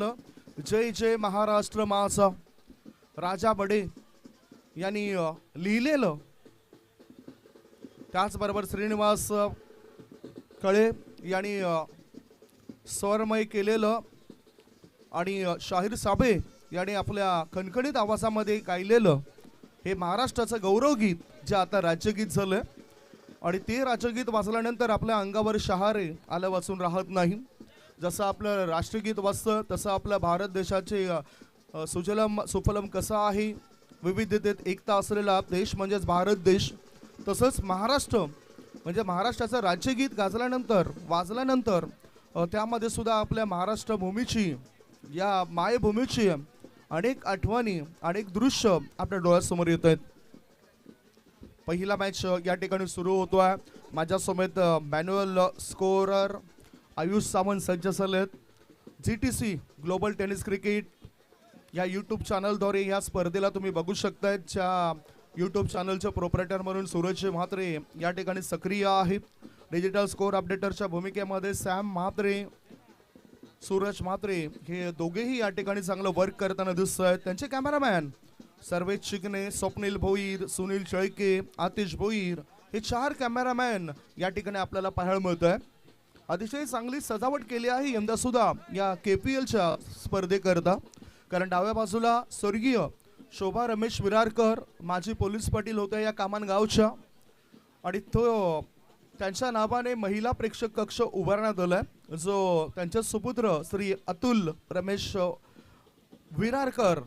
जय जय महाराष्ट्र माझा राजा बडे यांनी लिहिलेलं, त्याचबरोबर श्रीनिवास कळे यांनी स्वरमय केलेलं आणि शाहीर साबे यांनी आपल्या खणखणीत आवाजामध्ये गायलेलं हे महाराष्ट्राचं गौरवगीत जे आता राज्यगीत झालं आणि ते राज्यगीत वाचल्यानंतर आपल्या अंगावर शहारे आलं वाचून राहत नाही। जसं आपलं राष्ट्रगीत वाचतं तसं आपल्या भारत देशाचे सुजलम सुफलम कसं आहे, विविधतेत एकता असलेला देश म्हणजेच भारत देश। तसंच महाराष्ट्र म्हणजे महाराष्ट्राचं राज्यगीत गाजल्यानंतर वाजल्यानंतर त्यामध्ये सुद्धा आपल्या महाराष्ट्र भूमीची, या मायभूमीची अनेक आठवणी, अनेक दृश्य आपल्या डोळ्यासमोर येत आहेत। पहिला मॅच या ठिकाणी सुरू होतोय। माझ्यासमोर मॅन्युअल स्कोरर आयुष सावंत सज्ज झालेत। GTC ग्लोबल टेनिस क्रिकेट या यूट्यूब चॅनलद्वारे या स्पर्धेला तुम्ही बघू शकताय। ज्या यूट्यूब चॅनलचे प्रोप्रायटर म्हणून सूरज म्हात्रे या ठिकाणी सक्रिय आहेत। डिजिटल स्कोर अपडेटरच्या भूमिकेमध्ये सॅम म्हात्रे, सूरज म्हात्रे हे दोघेही या ठिकाणी चांगलं वर्क करताना दिसत आहेत। त्यांचे कॅमेरामॅन सर्वेश चिकणे, स्वप्नील भोईर, सुनील शेळके, आतिश भोईर हे 4 कॅमेरामॅन या ठिकाणी आपल्याला पाहायला मिळत आहे। अतिशय चांगली सजावट केली आहे यंदा सुद्धा या KPLच्या स्पर्धेकरता, कारण डाव्या बाजूला स्वर्गीय शोभा रमेश विरारकर माजी पोलीस पाटील होत्या या कामान गावच्या, आणि तो त्यांच्या नावाने महिला प्रेक्षक कक्ष उभारण्यात आलाय जो त्यांचे सुपुत्र श्री अतुल रमेश विरारकर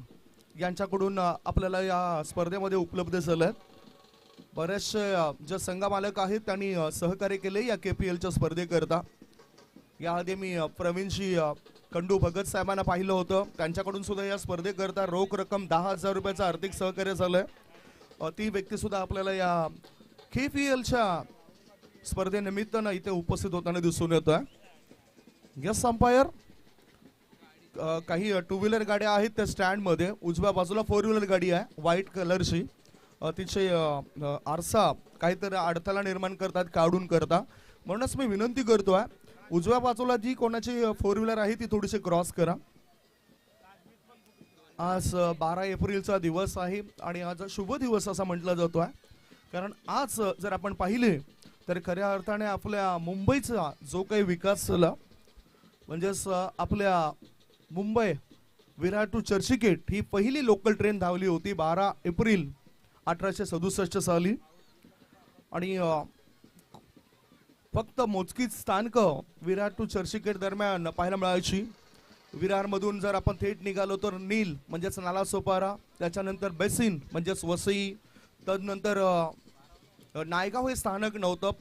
यांच्याकडून आपल्याला या स्पर्धेमध्ये उपलब्ध झाले। बरेचसे जे संघ मालक आहेत त्यांनी सहकार्य केले या KPLच्या स्पर्धेकरता। याआधी मी प्रवीणजी कंडू भगत साहेबांना पाहिलं होतं, त्यांच्याकडून सुद्धा या स्पर्धेकरता रोख रक्कम 10,000 रुपयाचं आर्थिक सहकार्य झालंय। ती व्यक्ती सुद्धा आपल्याला या KPLच्या स्पर्धेनिमित्तानं इथे उपस्थित होताना दिसून येतोय। गेस्ट अंपायर काही 2 व्हीलर गाड्या आहेत त्या स्टँड मध्ये, उजव्या बाजूला 4 व्हीलर गाडी आहे व्हाईट कलरची, तिचे आरसा काहीतरी अडथळा निर्माण करतात काढून करता, म्हणूनच मी विनंती करतोय उजव्या बाजूला जी कोणाची 4 व्हीलर आहे ती थोडीशी क्रॉस करा। आज 12 एप्रिलचा दिवस आहे आणि आज शुभ दिवस असा म्हटला जातोय, कारण आज जर आपण पाहिले तर खऱ्या अर्थाने आपल्या मुंबईचा जो काही विकास झाला, म्हणजेच आपल्या मुंबई विरार टू चर्चगेट ही पहिली लोकल ट्रेन धावली होती 12 एप्रिल 1867 साली, आणि फक्त मोजकीच स्थानक विरार टू चर्चगेट दरम्यान पाहायला मिळायची। विरारमधून जर आपण थेट निघालो तर नील म्हणजेच नालासोपारा, त्याच्यानंतर बेसिन म्हणजेच वसई, तदनंतर नायगाव हे स्थानक नव्हतं,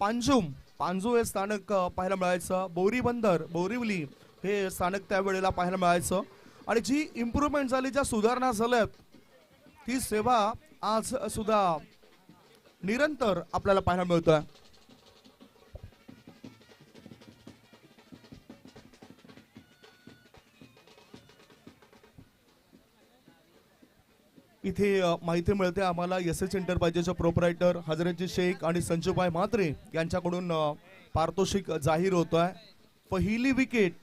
पांजू हे स्थानक पाहायला मिळायचं, बोरी बंदर बोरिवली हे स्थानक त्यावेळेला पाहायला मिळायचं। आणि जी इम्प्रूव्हमेंट झाली, ज्या सुधारणा झाल्यात, ती सेवा आज सुद्धा निरंतर आपल्याला पाहायला मिळतोय। इथे माहिती मिळते आम्हाला SS एंटरप्राइजेसचे प्रोप्रायटर हजरतजी शेख आणि संजूभाई म्हात्रे यांच्याकडून पारितोषिक जाहीर होतोय। पहिली विकेट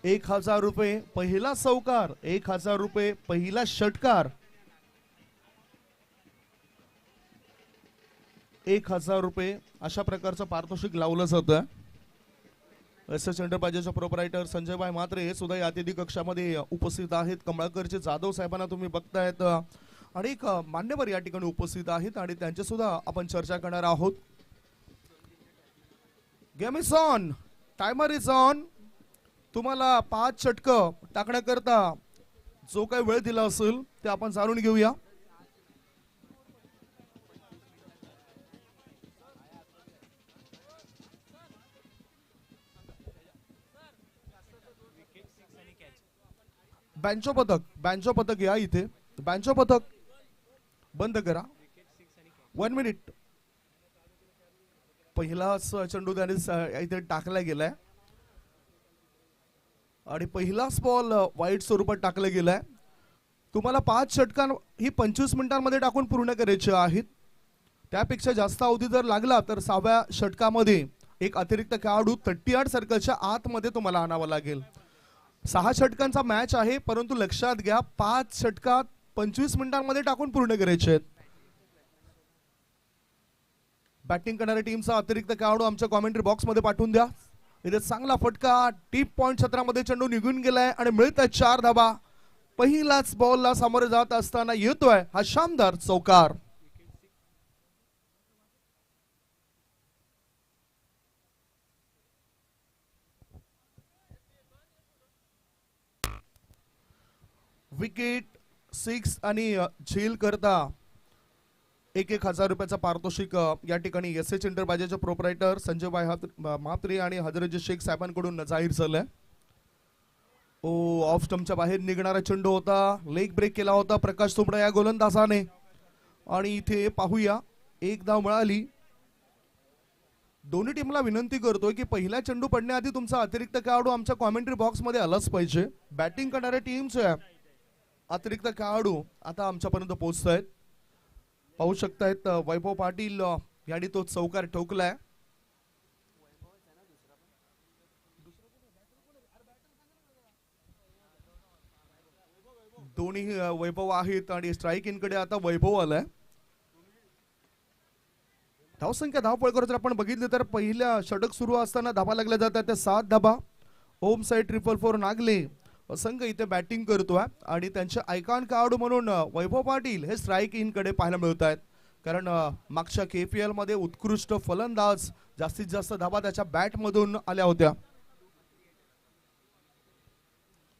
1,000 रुपये, पहिला चौकार 1,000 रुपये, पहिला षटकार 1,000 रुपये, अशा प्रकारचं पारितोषिक लावलं जातं। SS एंटरप्राइजेसचे प्रोप्रायटर संजयभाई म्हात्रे हे सुद्धा या अतिथी कक्षामध्ये उपस्थित आहेत। कमळाकरचे जाधव साहेबांना तुम्ही बघतायत, अनेक मान्यवर या ठिकाणी उपस्थित आहेत आणि त्यांच्या सुद्धा आपण चर्चा करणार आहोत। Game is on, timer is on. तुम्हाला 5 षटकं टाकण्याकरता जो काही वेळ दिला असेल ते आपण जाणून घेऊया। बँचो पथक या इथे, बँचो पथक बंद करा। 1 मिनिट। पहिलाच चेंडू त्याने इथे टाकला गेलाय आणि पहिलाच बॉल वाईट स्वरूपात टाकला गेलाय। तुम्हाला 5 षटकां ही 25 मिनिटांमध्ये टाकून पूर्ण करायची आहेत। त्यापेक्षा जास्त अवधी जर लागला तर 6व्या षटकामध्ये एक अतिरिक्त खेळाडू 38 सर्कलच्या आतमध्ये तुम्हाला आणावा लागेल। 6 षटकांचा मॅच आहे, परंतु लक्षात घ्या 5 षटकात 25 मिनिटांमध्ये टाकून पूर्ण करायचे आहेत. बॅटिंग करणाऱ्या टीमचा अतिरिक्त खेळाडू आमच्या कॉमेंट्री बॉक्स मध्ये पाठवून द्या. इथे चांगला फटका डीप पॉइंट क्षेत्रामध्ये चेंडू निघून गेलाय आणि मिळत आहे 4 धाबा. पहिलाच बॉलला सामोरे जात असताना येतोय हा शानदार चौकार. विकेट 6 आणि झेल करता 1,000 रुपयाचा पारितोषिक या ठिकाणी एसएच एंटरप्राइजेसचे प्रोप्रायटर संजय भाई महात्रे आणि हजरत शेख साहेबांकडून जाहीर झालंय. ऑफ स्टंपच्या बाहेर निघणारा चेंडू होता, लेग ब्रेक केला होता प्रकाश तुंबडा या गोलंदाजाने. आणि इथे पाहूया, एक धाव मिळाली. दोन्ही टीमला विनंती करतोय की पहिला चेंडू पडण्याआधी तुमचा अतिरिक्त खेळाडू आमच्या कॉमेंट्री बॉक्स मध्ये आलाच पाहिजे. बॅटिंग करणाऱ्या टीमचे अतिरिक्त खेळाडू आता आमच्यापर्यंत पोहोचत आहेत. पाहू शकतायत वैभव पाटील यांनी तो चौकार ठोकलाय. दोन्ही वैभव आहेत आणि स्ट्राईक इनकडे आता वैभव आलाय. धावसंख्या धावपळ जर आपण बघितले तर पहिल्या षटक सुरू असताना धाबा लागल्या जातात त्या 7 धाबा. ओम साईड 444 नागले संघ इथे बॅटिंग करतोय आणि त्यांचे आयकॉन खेळाडू म्हणून वैभव पाटील हे स्ट्राईक इन कडे पाहायला मिळत आहेत. कारण मागच्या केपीएल मध्ये उत्कृष्ट फलंदाज जास्तीत जास्त धाबा त्याच्या बॅट मधून आल्या होत्या.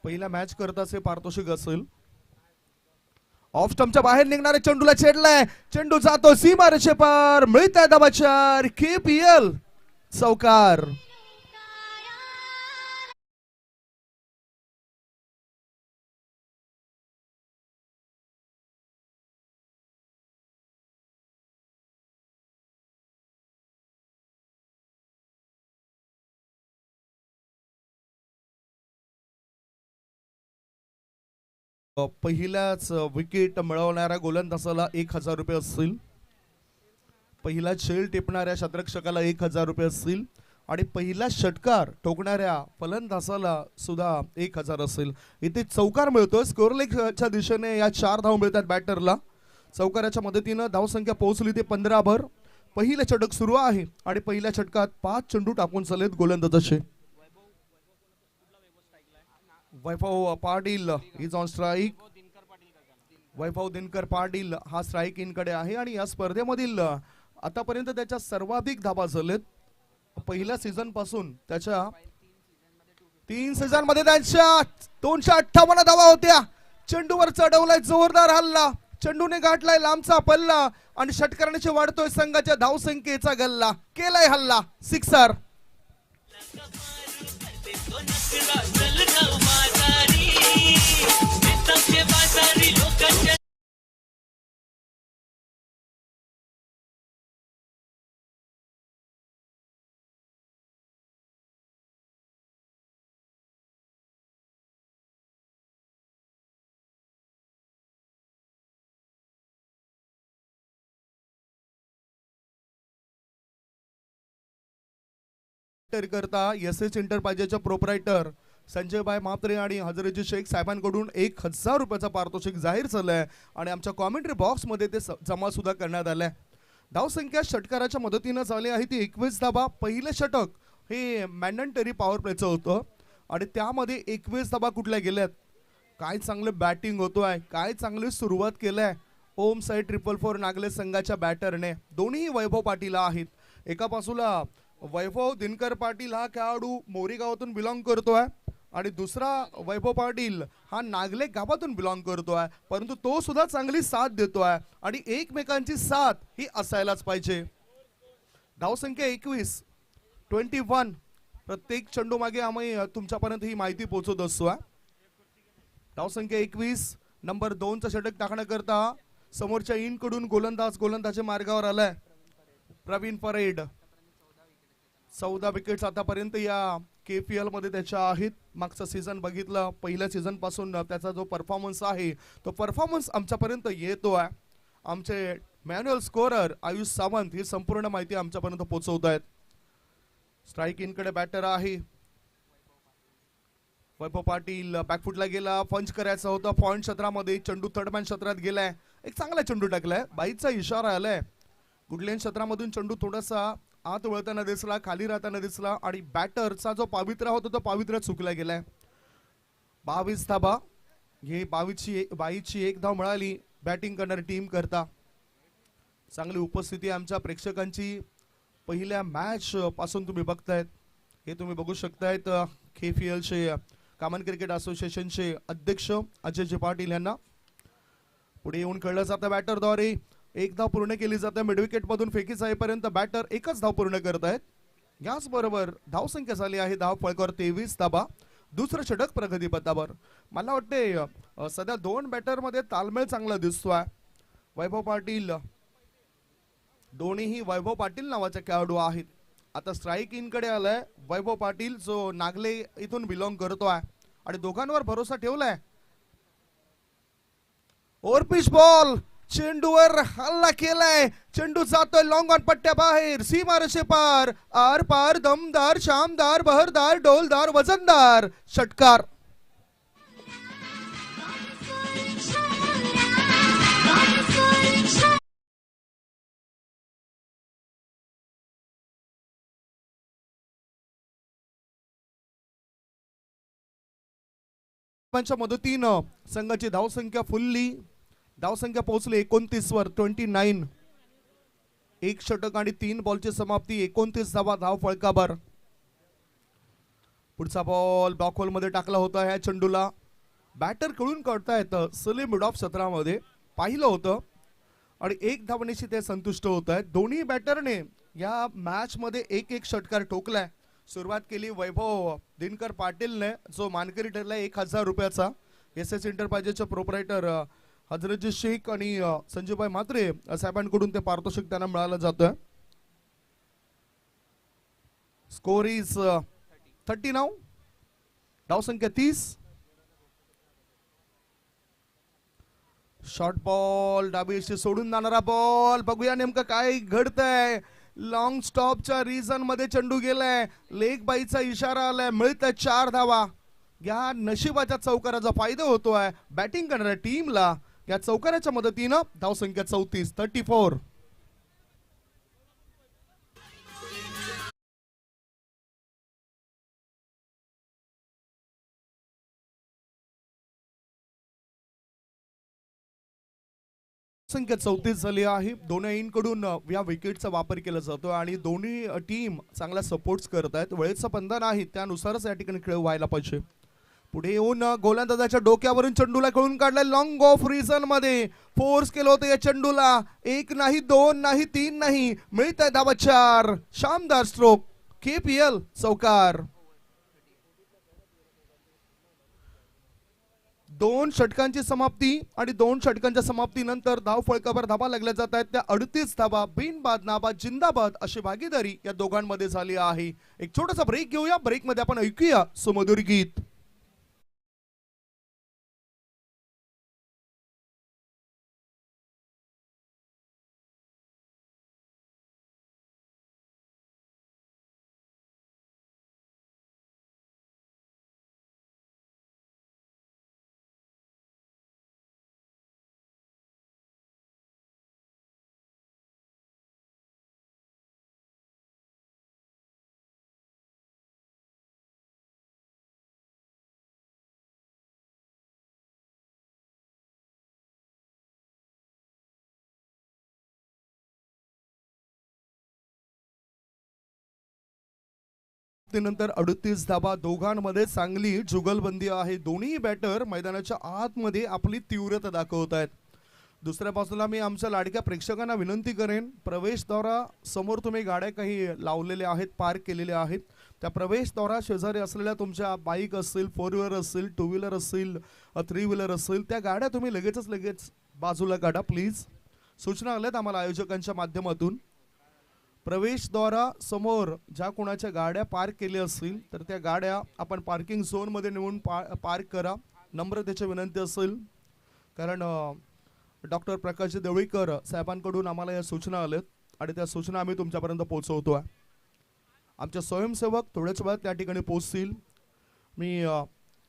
पहिला मॅच करताचे पारितोषिक असेल. ऑफ स्टंपच्या बाहेर निघणारे चेंडूला छेडलाय, चेंडू जातो सीमारेषे पार, मिळत आहे धाबा 4. केपीएल चौकार. पहिल्याच विकेट मिळवणाऱ्या गोलंदाजाला 1,000 रुपये असतील. पहिला झेल टिपणाऱ्या क्षेत्ररक्षकाला 1,000 रुपये असतील आणि पहिला षटकार ठोकणाऱ्या फलंदाजाला सुद्धा 1,000 असेल. इथे चौकार मिळतोय. स्कोरलेगच्या दिशेने या 4 धाव मिळतात बॅटरला. चौकाराच्या मदतीनं धावसंख्या पोहोचली ते 15 भर. पहिलं षटक सुरू आहे आणि पहिल्या षटकात 5 चेंडू टाकून चाललेत गोलंदाजाचे. वैभव पाटील इज ऑन स्ट्राईक. वैभव दिनकर पाटील हा स्ट्राईक इन कडे आहे आणि या स्पर्धेमधील आतापर्यंत त्याच्या सर्वाधिक धाबा झालेत. पहिल्या सीझन पासून त्याच्या 3 सीझन मध्ये त्यांच्या 258 धावा होत्या. चेंडूवर चढवलाय जोरदार हल्ला, चेंडूने गाठलाय लांबचा पल्ला आणि षटकाराने वाढतोय संघाच्या धावसंख्येचा गल्ला. केलाय हल्ला, सिक्सर. करता एसएच एंटरप्राइजेसचे प्रोप्रायटर संजय भाई महात्रे आणि हजरत शेख साहेबांकडून 1,000 रुपयाचा पारितोषिक जाहीर झालंय आणि आमच्या कॉमेंट्री बॉक्स मध्ये ते जमा सुद्धा करण्यात आलंय. धावसंख्या षटकाराच्या मदतीनं झाली आहे ती 21 धाबा. पहिलं षटक हे मॅन्डेटरी पॉवर प्लेचं होतं आणि त्यामध्ये 21 धाबा कुठल्या गेल्यात. काय चांगलं बॅटिंग होतोय, काय चांगली सुरुवात केलंय ओम साईड 444 नागले संघाच्या बॅटरने. दोन्ही वैभव पाटील आहेत. एका बाजूला वैभव दिनकर पाटील हा खेळाडू मोरी गावातून बिलॉंग करतोय आणि दुसरा वैभव पाटील हा नागले गावातून बिलॉंग करतोय, परंतु तो सुद्धा चांगली साथ देतोय आणि एकमेकांची साथ ही असायलाच पाहिजे. धावसंख्या 21 प्रत्येक चेंडू मागे आम्ही तुमच्यापर्यंत ही माहिती पोहोचवत असतो. धावसंख्या 21 नंबर 2 चा षटक टाकण्याकरता समोरच्या इन कडून गोलंदाज मार्गावर आलाय प्रवीण परेड. 14 विकेट्स आतापर्यंत या केपीएल मध्ये त्याच्या आहेत. मागचा सीझन बघितलं, पहिल्या सीझन पासून त्याचा जो परफॉर्मन्स आहे तो परफॉर्मन्स आमच्यापर्यंत येतोय. आमचे मॅन्युअल स्कोरर आयुष सावंत ही संपूर्ण माहिती आमच्यापर्यंत पोहोचवत आहेत. स्ट्राईक इन कडे बॅटर आहे वैभव पाटील बॅकफुटला गेला, पंच करायचा होता पॉइंट क्षेत्रामध्ये, चेंडू थर्ड मॅन क्षेत्रात गेलाय, एक चांगला चेंडू टाकलाय, बाईचा इशारा आलाय. गुडलेन क्षेत्रामधून चेंडू थोडासा आत वळताना दिसला, खाली राहताना दिसला आणि बॅटरचा जो पावित्र्य होता तो पावित्र्य चुकला गेलाय. 22 धाबा, हे 22ची एक धाव मिळाली बॅटिंग करणारी टीम करता. चांगली उपस्थिती आमच्या प्रेक्षकांची पहिल्या मॅच पासून तुम्ही बघतायत. हे तुम्ही बघू शकतायत KFLचे कॉमन क्रिकेट असोसिएशनचे अध्यक्ष अजयजी पाटील यांना. पुढे येऊन कळलं जातं बॅटरद्वारे एक धाव पूर्ण केली जाते. मिडविकेट मधून फेकी जाईपर्यंत बॅटर एकच धाव पूर्ण करत आहेत. याचबरोबर धावसंख्या झाली आहे धाव फळकावर 23 धाबा. दुसरं षटक प्रगती पथावर. मला वाटते सध्या दोन बॅटर मध्ये तालमेळ चांगला दिसतोय. वैभव पाटील, दोन्हीही वैभव पाटील नावाचे खेळाडू आहेत. आता स्ट्राईक इन कडे आलाय वैभव पाटील जो नागले इथून बिलॉंग करतोय आणि दोघांवर भरोसा ठेवलाय. ओव्हर पिच बॉल, चेंडूवर हल्ला केलाय, चेंडू जातोय लॉंग ऑन पट्ट्या बाहेर, सीमारेषे पार, आर पार, दमदार, शामदार, बहरदार, डोलदार, वजनदार षटकार. मदतीनं संघाची धावसंख्या फुलली. धावसंख्या पोहोचली 29 वर 29. एक षटक आणि 3 बॉलची समाप्ती, 29 धावा धाव फळकावर. पुढचा बॉल ब्लॉक होल मध्ये टाकला होता. ह्या चेंडूला बॅटर कडून काढता येतं. सलीम मिड ऑफ सत्रामध्ये पाहिलं होतं आणि एक धावणीशी ते संतुष्ट होत आहेत. दोन्ही बॅटरने या मॅच मध्ये एक एक षटकार ठोकलाय. सुरुवात केली वैभव दिनकर पाटीलने जो मानकरी ठरलाय 1000 रुपयाचा. SS एंटरप्राइजेसचे प्रोप्रायटर हजरतजी शेख आणि संजयभाई म्हात्रे साहेबांकडून ते पारितोषिक त्यांना मिळालं जातं. Score is 39. धावसंख्या 30. शॉर्ट बॉल, डावीशी सोडून जाणारा बॉल. बघूया नेमकं काय घडतंय. लॉंग स्टॉपच्या रिजन मध्ये चेंडू गेलाय, लेग बाईचा इशारा आलाय, मिळतंय 4 धावा. या नशिबाच्या चौकाराचा फायदा होतोय बॅटिंग करणाऱ्या टीमला. या चौकाराच्या मदतीनं धावसंख्या 34. संख्या 34 झाली आहे. दोन्ही कडून या विकेटचा वापर केला जातो आणि दोन्ही टीम चांगला सपोर्ट करत आहेत. वेळेचं बंधन आहे त्यानुसारच या ठिकाणी खेळ व्हायला पाहिजे. पुढे येऊन गोलंदाजाच्या डोक्यावरून चेंडूला खेळून काढलाय लॉंग ऑफ रिजन मध्ये. फोर्स केलं होतं या चेंडूला. 1 नाही 2 नाही 3 नाही, मिळत आहे धावा 4. शानदार स्ट्रोक. KPL चौकार. 2 षटकांची समाप्ती आणि 2 षटकांच्या समाप्तीनंतर धाव फळकावर धाबा लागल्या जात आहेत. त्या 38 धाबा बिनबाद नाबाद जिंदाबाद अशी भागीदारी या दोघांमध्ये झाली आहे. एक छोटासा ब्रेक घेऊया. ब्रेक मध्ये आपण ऐकूया सुमधुर गीत. नंतर 38 धाबा. दोघांमध्ये चांगली जुगलबंदी आहे. दोन्ही बॅटर मैदानाच्या आतमध्ये आपली तीव्रता दाखवत आहेत. दुसऱ्या बाजूला मी आमच्या लाडक्या प्रेक्षकांना विनंती करेन, प्रवेशद्वारा समोर तुम्ही गाड्या काही लावलेल्या आहेत, पार्क केलेल्या आहेत. त्या प्रवेशद्वारा शेजारी असलेल्या तुमच्या बाईक असतील, 4 व्हीलर असतील, 2 व्हीलर असतील, 3 व्हीलर असतील, त्या गाड्या तुम्ही लगेच बाजूला काढा प्लीज. सूचना आल्यात आम्हाला आयोजकांच्या माध्यमातून. प्रवेशद्वारा समोर ज्या कोणाच्या गाड्या पार्क केल्या असतील तर त्या गाड्या आपण पार्किंग झोन मध्ये नेऊन पार्क करा. नम्रतेची विनंती असेल, कारण डॉक्टर प्रकाश देवळीकर साहेबांकडून आम्हाला या सूचना आल्यात आणि त्या सूचना आम्ही तुमच्यापर्यंत पोहोचवतोय. आमचे स्वयंसेवक थोड्याच वेळात त्या ठिकाणी पोहोचतील. मी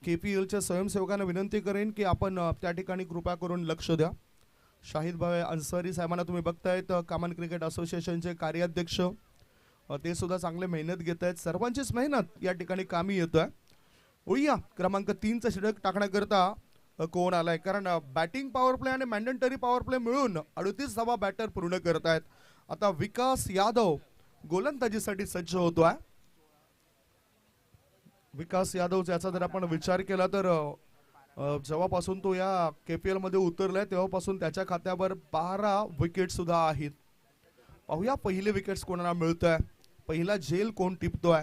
KPLच्या स्वयंसेवकांना विनंती करेन की आपण त्या ठिकाणी कृपा करून लक्ष द्या. शाहिद भाई अन्सारी साहेबांना तुम्ही बघतायत, कामन क्रिकेट असोसिएशनचे कार्याध्यक्ष, ते सुद्धा चांगले मेहनत घेत आहेत. सर्वांचीच मेहनत या ठिकाणी कामी येतोय. ओळीया क्रमांक 3चा षटक टाकण्याकरता कोण आलाय, कारण बॅटिंग पॉवर प्ले आणि मॅन्डेटरी पॉवर प्ले मिळून 38 धावा बॅटर पूर्ण करतायत. आता विकास यादव गोलंदाजीसाठी सज्ज होतोय. विकास यादव याचा जर आपण विचार केला तर जेव्हापासून तो या KPL मध्ये उतरलाय तेव्हापासून त्याच्या खात्यावर 12 विकेट सुद्धा आहेत. पाहूया पहिले विकेट्स कोणाला मिळतोय, पहिला झेल कोण टिपतोय.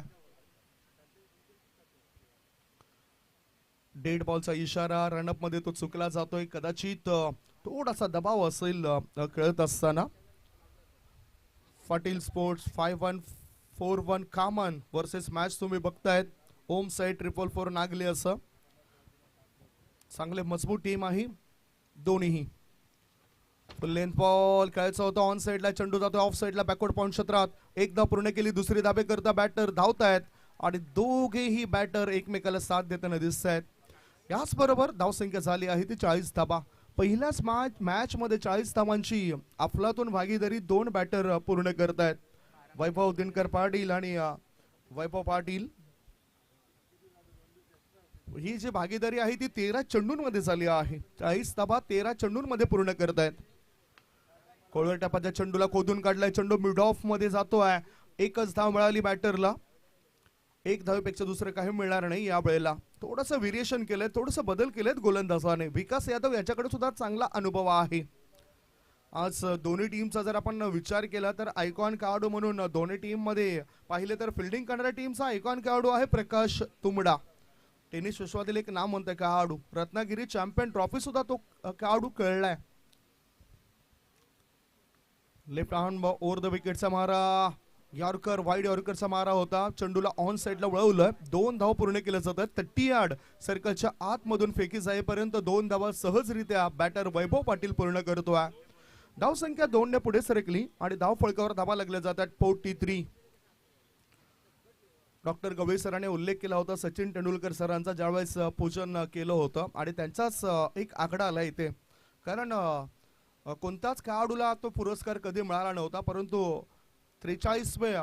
डेड बॉलचा इशारा, रनअप मध्ये तो चुकला जातोय. कदाचित थोडासा दबाव असेल खेळत असताना. पाटील स्पोर्ट्स 5-1-4-1 कामन वर्सेस मॅच तुम्ही बघतायत. ओम साइड 444 नागले असं चांगले मजबूत टीम आहे दोन्हीही. लेंथ बॉल खेळायचा होता ऑन साइडला, चेंडू जातोय ऑफ साइडला बॅकवर्ड पॉइंट क्षेत्रात. एकदा पूर्ण केली, दुसरी धाबे करता बॅटर धावतायत आणि दोघेही बॅटर एकमेकाला साथ देताना दिसत आहेत. याचबरोबर धावसंख्या झाली आहे ती 40 धाबा. पहिल्याच मॅच मध्ये 40 धावांची अफलातून भागीदारी 2 बॅटर पूर्ण करतायत. वैभव दिनकर पाटील आणि वैभव पाटील. ही जी भागीदारी आहे ती 13 चेंडूंमध्ये झाली आहे. 40 धाबा 13 चेंडूंमध्ये पूर्ण करतायत. कोळवे टप्प्याच्या चेंडूला खोदून काढलाय, चेंडू मिड ऑफ मध्ये जातोय. एकच धाव मिळाली बॅटरला. एक धावेपेक्षा दुसरं काही मिळणार नाही या वेळेला. थोडंसं व्हेरिएशन केलंय, थोडंसं बदल केलेत गोलंदाजाने. विकास यादव याच्याकडे सुद्धा चांगला अनुभव आहे. आज दोन्ही टीमचा जर आपण विचार केला तर आयकॉन खेळाडू म्हणून दोन्ही टीम मध्ये पाहिले तर फिल्डिंग करणाऱ्या टीमचा आयकॉन खेळाडू आहे प्रकाश तुंबडा. टेनिस विश्वातील एक नाम म्हणतोय खेळाडू. रत्नागिरी चॅम्पियन ट्रॉफी सुद्धा तो खेळाडू खेळलाय. लेफ्ट हँड ओव्हर द विकेटचा मारा, यॉर्कर वाईड यॉर्करचा मारा होता. चेंडूला ऑन साइडला वळवलं. 2 धाव पूर्ण केले जातात. 30 यार्ड सर्कलच्या आतमधून फेकी जाईपर्यंत 2 धावा सहजरित्या बॅटर वैभव पाटील पूर्ण करतोय. धावसंख्या 2 ने पुढे सरकली आणि धाव फळकावर धावा लागल्या जातात 43. डॉक्टर गवई सरांनी उल्लेख केला होता सचिन तेंडुलकर सरांचा ज्यावेळेस पूजन केलं होतं आणि त्यांचाच एक आकडा आला इथे. कारण कोणताच खेळाडूला तो पुरस्कार कधी मिळाला नव्हता, परंतु 43वे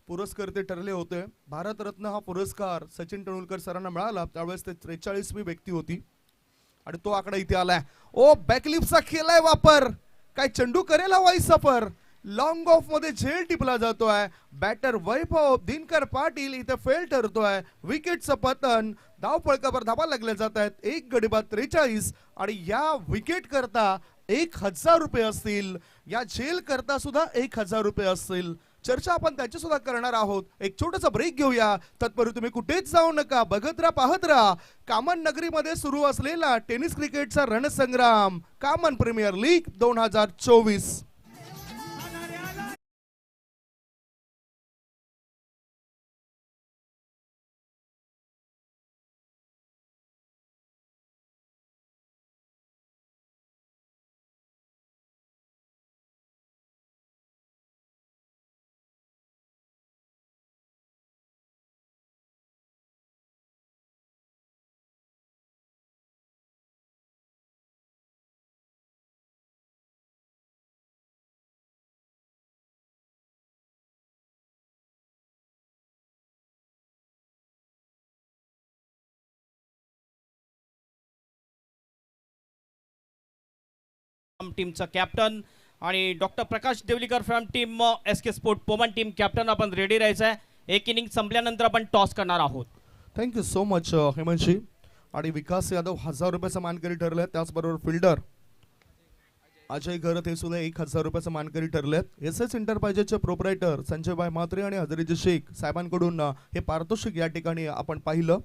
पुरस्कार ते ठरले होते. भारतरत्न हा पुरस्कार सचिन तेंडुलकर सरांना मिळाला त्यावेळेस ते 43वी व्यक्ती होती आणि तो आकडा इथे आलाय. ओ बॅकलिपचा केलाय वापर, काय चेंडू करेल हवाई सफर. लॉंग ऑफ मध्ये झेल टिपला जातोय. बॅटर वैभव दिनकर पाटील इथे फेल ठरतोय. विकेटचं पतन. धाव फळकावर धावा लागल्या जात आहेत. 1 गडी बाद 43 आणि या विकेट करता 1000 रुपये असतील. या झेल करता सुद्धा 1000 रुपये असतील. चर्चा आपण त्याची सुद्धा करणार आहोत. एक छोटासा ब्रेक घेऊया. तत्पूर्वी तुम्ही कुठेच जाऊ नका, बघत राहा, पाहत राहा. कामन नगरीमध्ये सुरू असलेला टेनिस क्रिकेटचा रणसंग्राम कामन प्रीमियर लीग 2024. टीमचा कॅप्टन आणि doctor Prakash Devlikar from team SK sport पोमन टीम कॅप्टन आपण रेडी राहायचं आहे. एक इनिंग संपल्यानंतर आपण टॉस करणार आहोत. थँक्यू सो मच हेमंतजी. आणि विकास यादव 1000 रुपयाचा मानकरी ठरले. त्याचबरोबर फिल्डर अजय घरत हे सुद्धा 1000 रुपयाचा मानकरी ठरलेत. SS एंटरप्राइजेसचे प्रोप्रायटर संजय भाई म्हात्रे आणि हजरीज शेख साहेबांकडून हे पारितोषिक या ठिकाणी आपण पाहिलं.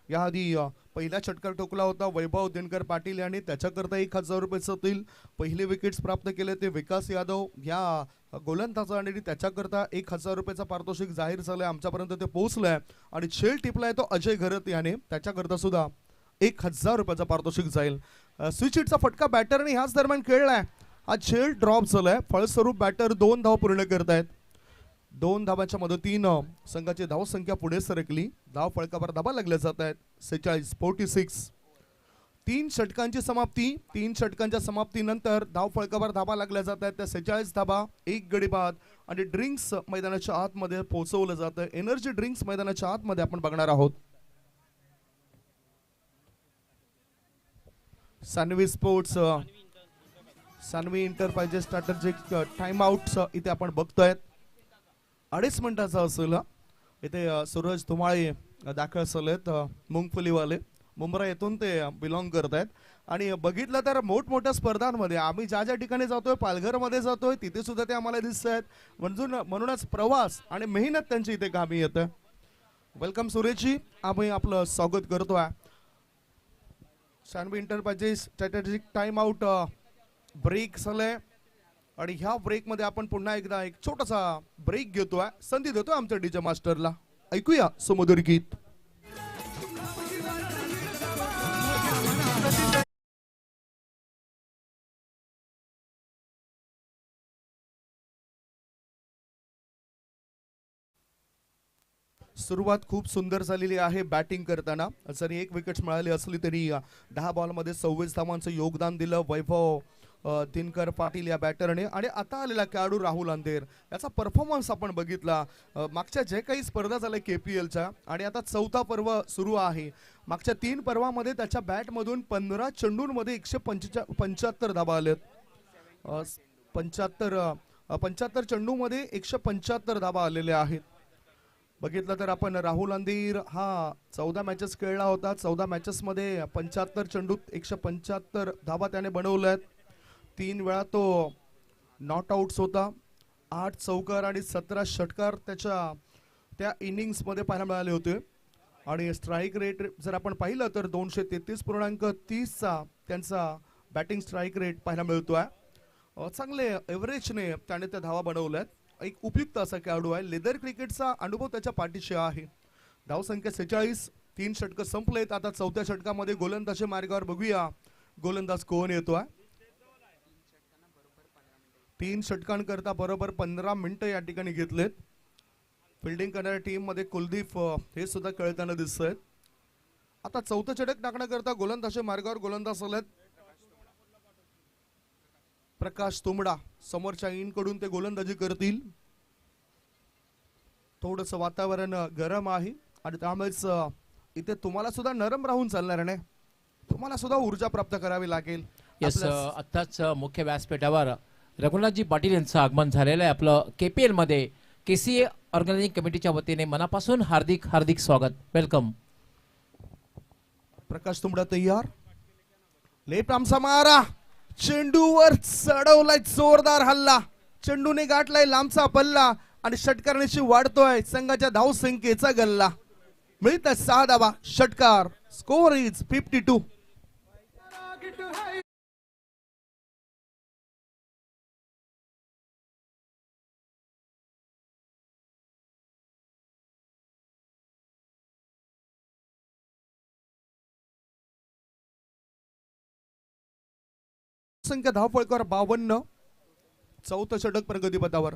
याआधी पहिला षटकार ठोकला होता वैभव दिनकर पाटील यांनी, त्याच्याकरता 1000 रुपये होतील. पहिले विकेट्स प्राप्त केले ते विकास यादव या गोलंदाजाने, त्याच्याकरता 1000 रुपयाचा पारितोषिक जाहीर झालंय, आमच्यापर्यंत ते पोहोचलंय. आणि झेल टिपलाय तो अजय घरत याने, त्याच्याकरता सुद्धा 1000 रुपयाचा पारितोषिक जाईल. स्विच हिटचा फटका बॅटरने ह्याच दरम्यान खेळलाय. हा झेल ड्रॉप झालाय. फळस्वरूप बॅटर 2 धाव पूर्ण करतायत. 2 धावांच्या मदतीनं संघाची धावसंख्या पुढे सरकली. धाव फळकावर धाबा लागल्या जात आहेत. 46-46. 3 षटकांची समाप्ती. 3 षटकांच्या समाप्तीनंतर धाव फळकावर धाबा लागल्या जात आहेत. त्या 46 धाबा, 1 गडी बाद आणि ड्रिंक्स मैदानाच्या आतमध्ये पोहोचवलं जातं. एनर्जी ड्रिंक्स मैदानाच्या आतमध्ये आपण बघणार आहोत. Sanvi sports, Sanvi enterprises strategic time out इथे आपण बघतोय. 2.5 मिनिटाचा असेल. इथे सूरज धुमाळे दाखल झालेत, मुंगफलीवाले. मुंब्रा येथून ते बिलॉंग करत आहेत. आणि बघितलं तर मोठमोठ्या स्पर्धांमध्ये आम्ही ज्या ज्या ठिकाणी जातोय, पालघरमध्ये जातोय, तिथे सुद्धा ते आम्हाला दिसत आहेत. म्हणूनच प्रवास आणि मेहनत त्यांची इथे कामी येते. वेलकम सुरेशजी, आम्ही आपलं स्वागत करतोय. Sanvi enterprises strategic time out break झालाय आणि ह्या ब्रेक मध्ये आपण पुन्हा एकदा एक छोटासा ब्रेक घेतोय. संधी देतोय आमच्या डीजे मास्टरला. ऐकूया सुमधुर गीत. सुरुवात खूप सुंदर झालेली आहे बॅटिंग करताना. जरी 1 विकेट मिळाली असली तरी 10 बॉलमध्ये 26 धावांचं योगदान दिलं वैभव दिनकर पाटील या बॅटरने. आणि आता आलेला खेळाडू राहुल अंधेर याचा परफॉर्मन्स आपण बघितला. मागच्या जे काही स्पर्धा झाल्या KPLच्या आणि आता 4था पर्व सुरू आहे. मागच्या 3 पर्वामध्ये त्याच्या बॅटमधून 15 चेंडूंमध्ये 175 धावा आलेत. 75 चेंडूमध्ये 175 धावा आलेल्या आहेत. बघितलं तर आपण राहुल अंधीर हा 14 मॅचेस खेळला होता. 14 मॅचेस मध्ये 75 चेंडूत 175 धावा त्याने बनवल्यात. 3 वेळा तो नॉट आउट्स होता. 8 चौकार आणि 17 षटकार त्या इनिंग्स मध्ये पाहायला मिळाले होते. आणि स्ट्राईक रेट जर आपण पाहिलं तर 233.30चा त्यांचा बॅटिंग स्ट्राईक रेट पाहायला मिळतोय. चांगले एव्हरेजने त्याने त्या धावा बनवल्यात. एक उपयुक्त असा खेळाडू आहे. लेदर क्रिकेटचा अनुभव त्याच्या पाठीशी आहे. धावसंख्या 46. 3 षटक संपलेत. आता 4थ्या षटकामध्ये गोलंदाजी मार्गावर बघूया गोलंदाज कोण येतोय. 3 षटकांकरता बरोबर 15 मिनिटं या ठिकाणी घेतलेत. फिल्डिंग करणाऱ्या टीम मध्ये कुलदीप हे सुद्धा खेळताना दिसत आहेत. आता 4थं षटक टाकण्याकरता गोलंदाजी मार्गावर गोलंदाज आलेत. प्रकाश तुंबडा समोरच्या कडून ते गोलंदाजी करतील. थोडस वातावरण गरम आहे आणि त्यामुळेच इथे तुम्हाला सुद्धा नरम राहून चालणार नाही. तुम्हाला सुद्धा ऊर्जा प्राप्त करावी लागेल. आत्ताच मुख्य व्यासपीठावर रघुनाथजी पाटील यांचं आगमन झालेलं आहे. आपलं KPL मध्ये KCA ऑर्गनायझिंग कमिटीच्या वतीने मनापासून हार्दिक हार्दिक स्वागत. वेलकम. प्रकाश तुंबडा तयार. लेफ्ट आर्मचा मारा. चेंडूवर चढवलाय जोरदार हल्ला. चेंडूने गाठलाय लांबचा पल्ला आणि षटकारांशी वाढतोय संघाच्या धावसंख्येचा गल्ला. मिळतात 6 धावा. षटकार. Score is 52. संख्या धावफळकावर 52. 4थं षटक प्रगतीपथावर.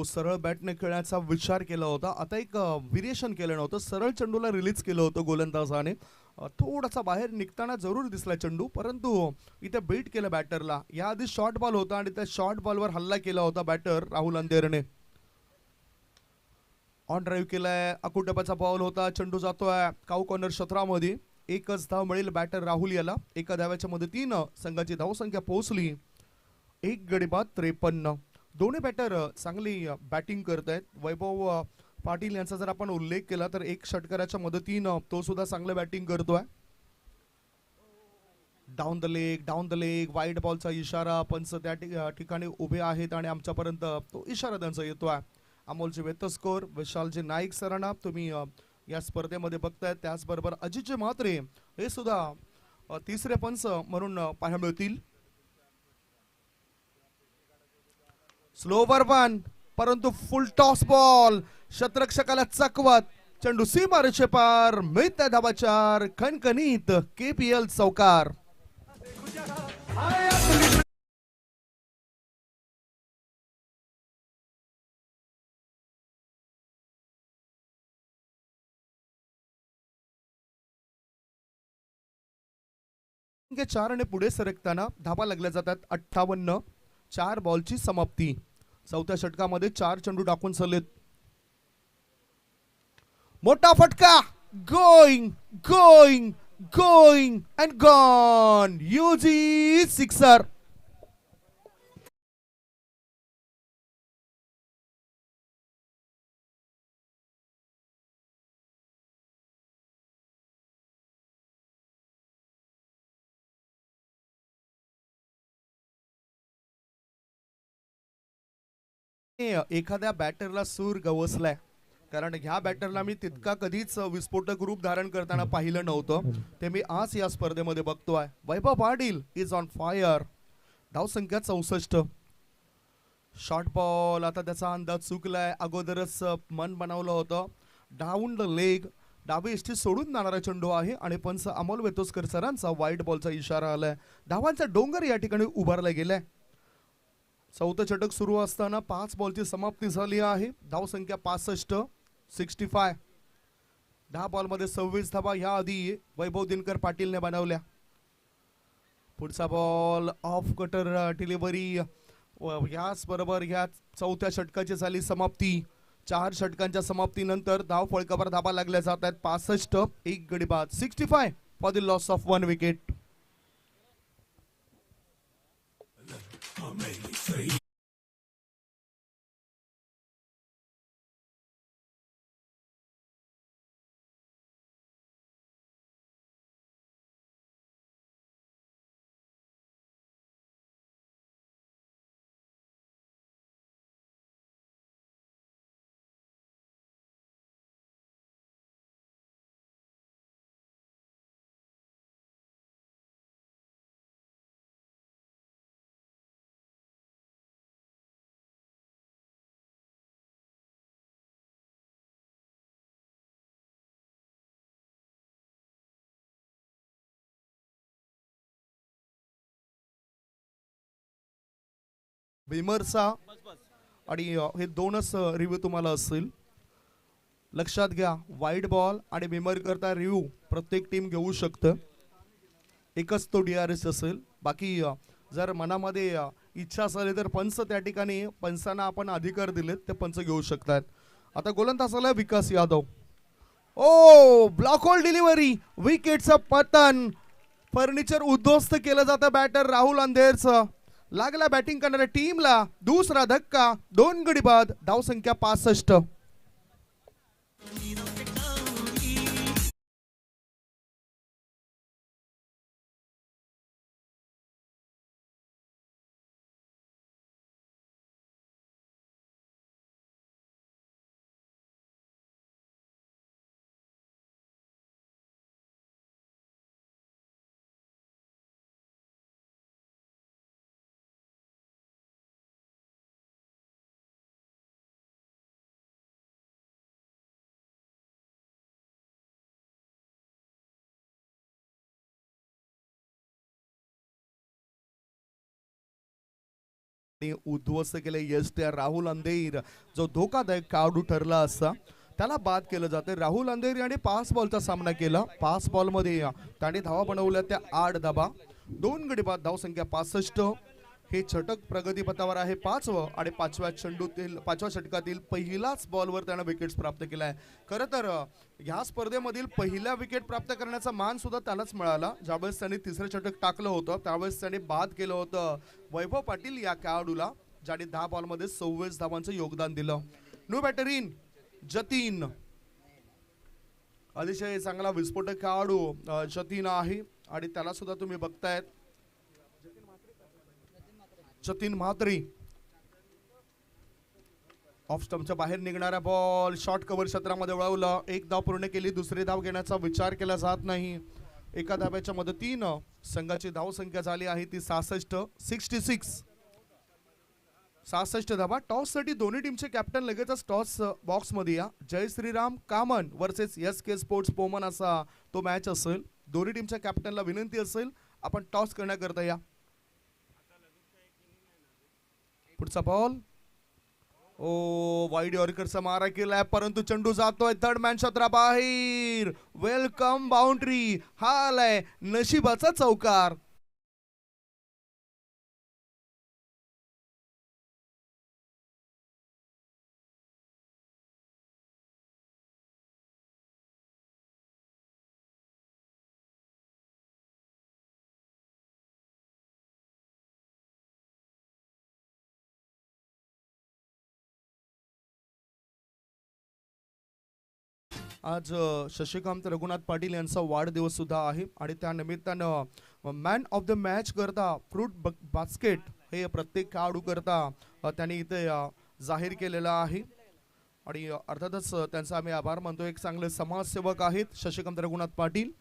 सरळ बॅटने खेळण्याचा विचार केला होता. आता एक व्हेरिएशन केलं नव्हतं. सरळ चेंडूला रिलीज केलं होतं गोलंदाजाने. थोडासा बाहेर निघताना जरूर दिसला चेंडू, परंतु इथे बेट केलं बॅटरला. याआधी शॉर्ट बॉल होता आणि त्या शॉर्ट बॉलवर हल्ला केला होता बॅटर राहुल अंधेरने. ऑन ड्राईव्ह केलाय. अकुटबाचा बॉल होता. चेंडू जातोय काऊ कॉर्नर क्षेत्रामध्ये. 1च धाव मिळेल बॅटर राहुल याला. 1 धाव्याच्या मदतीनं संघाची धावसंख्या पोहोचली 1 गडी बाद 53. दोन्ही बॅटर चांगली बॅटिंग करत आहेत. वैभव पाटील यांचा जर आपण उल्लेख केला तर 1 षटकाराच्या मदतीनं तो सुद्धा चांगलं बॅटिंग करतोय. डाऊन द लेग वाईड बॉलचा इशारा. पंच त्या ठिकाणी उभे आहेत आणि आमच्यापर्यंत तो इशारा त्यांचा येतोय. अमोलजी वेतस्कोर, विशालजी नाईक सरांना तुम्ही या स्पर्धेमध्ये बघताय. त्याचबरोबर अजितजी म्हात्रे हे सुद्धा तिसरे पंच म्हणून पाहायला मिळतील. स्लोवर वन परंतु फुल टॉस बॉल. शतरक्षकाला चकवत चेंडू सीमारेषे पार. मिळत्या धावा 4. खणखणीत KPL चौकार. 4 आणि पुढे सरकताना धाबा लागल्या जातात 58. 4 बॉलची समाप्ती. चौथ्या षटकामध्ये 4 चेंडू टाकून चाललेत. मोठा फटका. Going going going and gone. UG sixer. एखाद्या बॅटरला सूर गवसलाय, कारण ह्या बॅटरला मी तितका कधीच विस्फोटक रूप धारण करताना पाहिलं नव्हतं. ते मी आज या स्पर्धेमध्ये बघतोय. वैभव पाटील इज ऑन फायर. धावसंख्या 64. Short ball. आता त्याचा अंदाज चुकलाय. अगोदरच मन बनवलं होतं. Down the leg. डावी इष्टी सोडून जाणारा चेंडू आहे आणि पंच अमोल वेतोस्कर सरांचा वाईट बॉलचा इशारा आलाय. धावांचा डोंगर या ठिकाणी उभारला गेलाय. चौथं षटक सुरू असताना 5 बॉलची समाप्ती झाली आहे. धावसंख्या 65. 65. 10 बॉलमध्ये 26 धावा ह्या आधी वैभव दिनकर पाटीलने बनवल्या. पुढचा बॉल ऑफ कटर डिलिव्हरी. याच बरोबर ह्या चौथ्या षटकाची झाली समाप्ती. 4 षटकांच्या समाप्तीनंतर धाव फळकावर धाबा लागल्या जात आहेत. 65. 1 गडी बाद. 65 for the loss of 1 wicket. बिमरचा आणि हे दोनच रिव्ह्यू तुम्हाला असतील. लक्षात घ्या, वाईट बॉल आणि बिमर करता रिव्ह्यू प्रत्येक टीम घेऊ शकतं. एकच तो DRS असेल. बाकी जर मनामध्ये इच्छा असेल तर पंच त्या ठिकाणी पंचांना आपण अधिकार दिलेत, ते पंच घेऊ शकतात. आता गोलंदाजाला विकास यादव. ओ ब्लॉक होल डिलिव्हरी. विकेटचं पतन. फर्निचर उद्ध्वस्त केलं जातं बॅटर राहुल अंधेरचं. लागला बॅटिंग करणाऱ्या टीमला दुसरा धक्का. 2 गडी बाद. धावसंख्या 65. उद्ध्वस्त केले यश त्या राहुल अंधेर, जो धोकादायक खेळाडू ठरला असता त्याला बाद केलं जाते. राहुल अंधेर याने 5 बॉलचा सामना केला. 5 बॉलमध्ये त्याने धावा बनवल्या त्या 8 धावा. 2 गडी बाद. धावसंख्या 65. हे षटक प्रगतीपथावर आहे. 5वं आणि 5व्या षटकातील पहिलाच बॉलवर त्याने विकेट्स प्राप्त केलाय. खरं तर ह्या स्पर्धेमधील पहिल्या विकेट प्राप्त करण्याचा मान सुद्धा त्यालाच मिळाला. ज्यावेळेस त्याने 3रं षटक टाकलं होतं त्यावेळेस त्याने बाद केलं होतं वैभव पाटील या खेळाडूला, ज्याने 10 बॉलमध्ये 26 धावांचं योगदान दिलं. New batter in Jatin. अतिशय चांगला विस्फोटक खेळाडू जतीन आहे आणि त्याला सुद्धा तुम्ही बघतायत. जतीन म्हात्रे. ऑफ स्टंपच्या बाहेर निघणारा बॉल शॉर्ट कव्हर क्षेत्रामध्ये वळवलं. 1 धाव पूर्ण केली. दुसरी धाव घेण्याचा विचार केला जात नाही. एका धाब्याच्या मदतीनं संघाची धावसंख्या झाली आहे ती 66. 66. 66 धावा. टॉससाठी दोन्ही टीमचे कॅप्टन लगेचच टॉस बॉक्स मध्ये या. जय श्रीराम कामन वर्सेस SK स्पोर्ट्स पोमन असा तो मॅच असेल. दोन्ही टीमच्या कॅप्टनला विनंती असेल आपण टॉस करण्याकरता या. पुढचा बॉल. ओ वाईड यॉर्करचा मारा केलाय परंतु चेंडू जातोय थर्ड मॅन क्षेत्राबाहेर. Welcome boundary. हा आलाय नशिबाचा चौकार. आज शशिकांत रघुनाथ पाटील यांचा वाढदिवस सुद्धा आहे आणि त्या निमित्तानं मॅन ऑफ द मॅच करता फ्रूट बास्केट हे प्रत्येक खेळाडू करता त्यांनी इथे जाहीर केलेलं आहे आणि अर्थातच त्यांचा आम्ही आभार मानतो. एक चांगले समाजसेवक आहेत शशिकांत रघुनाथ पाटील.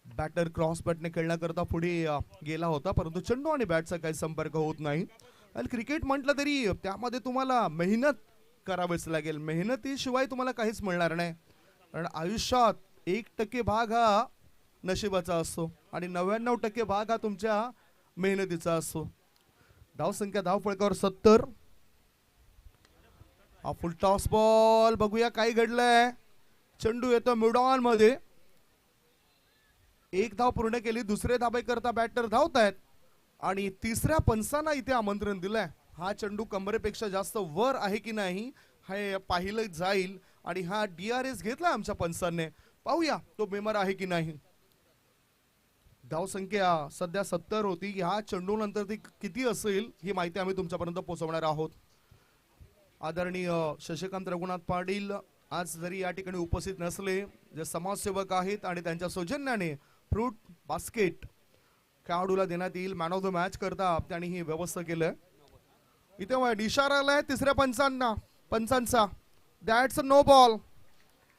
बॅटर क्रॉस बॅटने खेळण्याकरता पुढे गेला होता, परंतु चेंडू आणि बॅटचा काही संपर्क होत नाही. आणि क्रिकेट म्हटलं तरी त्यामध्ये तुम्हाला मेहनत करावीच लागेल. मेहनतीशिवाय तुम्हाला काहीच मिळणार नाही, कारण आयुष्यात 1% भाग हा नशिबाचा असतो आणि 99% भाग हा तुमच्या मेहनतीचा असतो. धावसंख्या धावफलकावर 70. हा फुल टॉस बॉल, बघूया काय घडलंय. चेंडू येतो मिड ऑन मध्ये. एक धाव पूर्ण केली, दुसरे धाबे करता बॅटर धावतायत आणि तिसऱ्या पंचांना इथे आमंत्रण दिलंय. हा चेंडू कमरेपेक्षा जास्त वर आहे की नाही हे पाहिलं जाईल आणि हा DRS घेतला आमच्या पंचांनी. पाहूया तो बेमार आहे की नाही. धावसंख्या सध्या 70 होती. ह्या चेंडू नंतर ती किती असेल ही माहिती आम्ही तुमच्यापर्यंत पोहोचवणार आहोत. आदरणीय शशिकांत रघुनाथ पाटील आज जरी या ठिकाणी उपस्थित नसले, जे समाजसेवक आहेत आणि त्यांच्या सौजन्याने फ्रूट बास्केट खेळाडूला देण्यात येईल मॅन ऑफ द मॅच करता त्यांनी ही व्यवस्था केलंय. इथे इशारा आलाय तिसऱ्या पंचांचा. That's a no ball.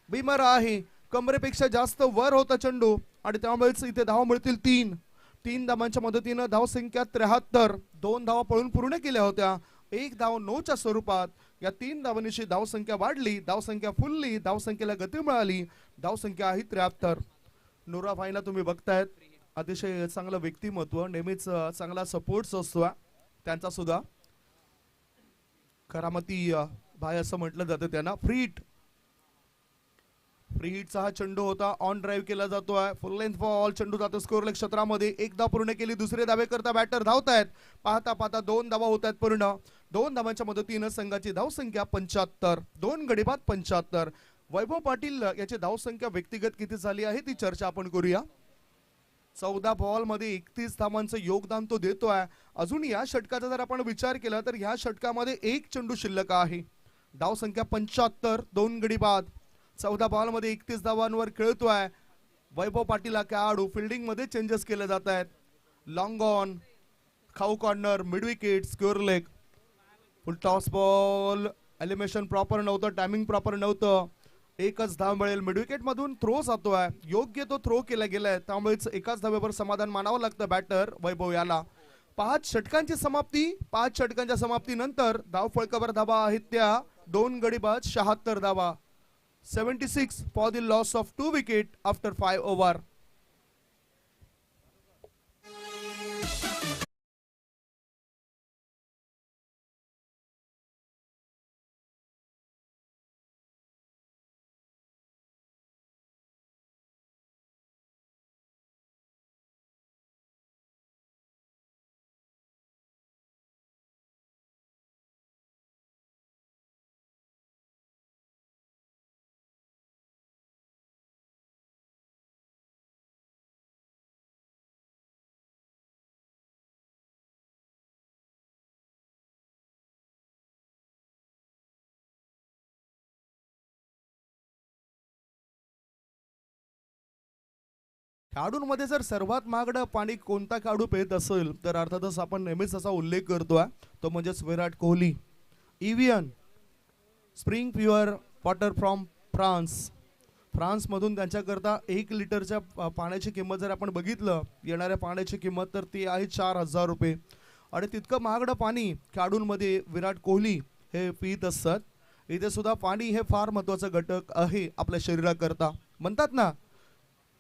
Beamer आहे, कमरेपेक्षा जास्त वर होता चेंडू आणि त्यामुळेच इथे धाव मिळतील 3 धावांच्या मदतीनं धावसंख्या 73. 2 धावा पळून पूर्ण केल्या होत्या. 1 धाव 9च्या स्वरूपात या 3 धावांची धावसंख्या वाढली, धावसंख्या फुलली, धावसंख्येला गती मिळाली. धावसंख्या आहे 73. नुरा भाईना तुम्ही बघतायत, अतिशय चांगलं व्यक्तिमत्व, नेहमीच चांगला सपोर्ट असतो त्यांचा सुद्धा. करामती भाई असं म्हटलं जातं त्यांना. फ्री हिटचा हा चेंडू होता. ऑन ड्राईव्ह केला जातोय. फुल लेंथ बॉल. चेंडू जातो स्कोअर लेग क्षेत्रामध्ये. 1 धाव पूर्ण केली, दुसरे धावे करता बॅटर धावतायत. पाहता 2 धावा होत आहेत पूर्ण. 2 धावांच्या मदतीनं संघाची धावसंख्या 75. 2 गडी बाद 75. वैभव पाटील याची धावसंख्या व्यक्तिगत किती झाली आहे ती चर्चा आपण करूया. 14 बॉल मध्ये 31 धावांचं योगदान तो देतोय. अजून या षटकाचा जर आपण विचार केला तर ह्या षटकामध्ये 1 चेंडू शिल्लक आहे. धावसंख्या 75. 2 गडी बाद. 14 बॉल मध्ये 31 धावांवर खेळतोय वैभव पाटील हा खेळाडू. फिल्डिंग मध्ये चेंजेस केले जात आहेत. लॉंग ऑन, खाऊ corner, mid wicket, square leg. फुल टॉस बॉल. एलिमिनेशन प्रॉपर नव्हतं, टायमिंग प्रॉपर नव्हतं. 1च धाव मिळेल. मिडविकेट मधून थ्रो जातोय, योग्य तो थ्रो केला गेलाय, त्यामुळेच एकाच धावेवर समाधान मानावं लागतं बॅटर वैभव याला. 5 षटकांची समाप्ती. 5 षटकांच्या समाप्तीनंतर धाव फळकावर धावा आहेत त्या 2 गडी बाद 76 धावा. 76 for the loss of 2 wicket after 5 over. खेळाडूंमध्ये जर सर्वात महागडं पाणी कोणता खेळाडू पित असेल तर अर्थातच आपण नेहमीच त्याचा उल्लेख करतोय, तो म्हणजेच Virat Kohli. Evian spring pure water from फ्रान्समधून त्यांच्याकरता 1 लिटरच्या पाण्याची किंमत जर आपण बघितलं, येणाऱ्या पाण्याची किंमत तर ती आहे 4000 रुपये. आणि तितकं महागडं पाणी खेळाडूंमध्ये विराट कोहली हे पित असतात. इथे सुद्धा पाणी हे फार महत्त्वाचा घटक आहे आपल्या शरीराकरता. म्हणतात ना,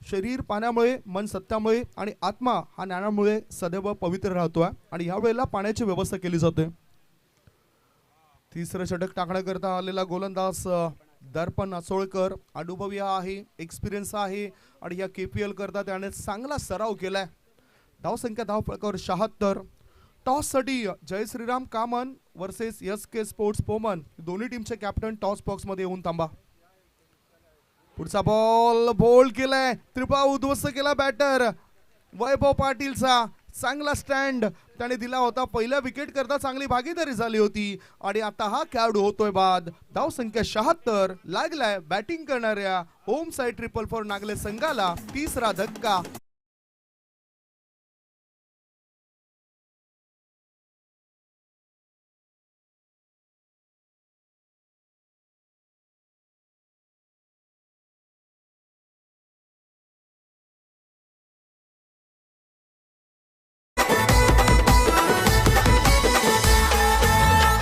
शरीर पाण्यामुळे, मन सत्यामुळे आणि आत्मा हा ज्ञानामुळे सदैव पवित्र राहतोय आणि ह्या वेळेला पाण्याची व्यवस्था केली जाते. तिसरं षटक टाकण्याकरता आलेला गोलंदाज दर्पण असोळकर अनुभवी आहे, एक्सपिरियन्स आहे आणि या KPL करता त्याने चांगला सराव केलाय. धावसंख्या धावफलकावर 76. टॉससाठी जय श्रीराम कामन वर्सेस SK स्पोर्ट्स पोमन दोन्ही टीमचे कॅप्टन टॉस बॉक्स मध्ये येऊन थांबा. पुढचा बॉल बोल्ड केलाय, त्रिपा उद्ध्वस्त केला बॅटर वैभव पाटीलचा. चांगला स्टँड, त्याने दिला होता. पहिल्या विकेट करता चांगली भागीदारी झाली होती आणि आता हा खेळाडू होतोय बाद. धाव संख्या 76 लागलाय बॅटिंग करणाऱ्या home side triple for Nagle संघाला. तिसरा धक्का.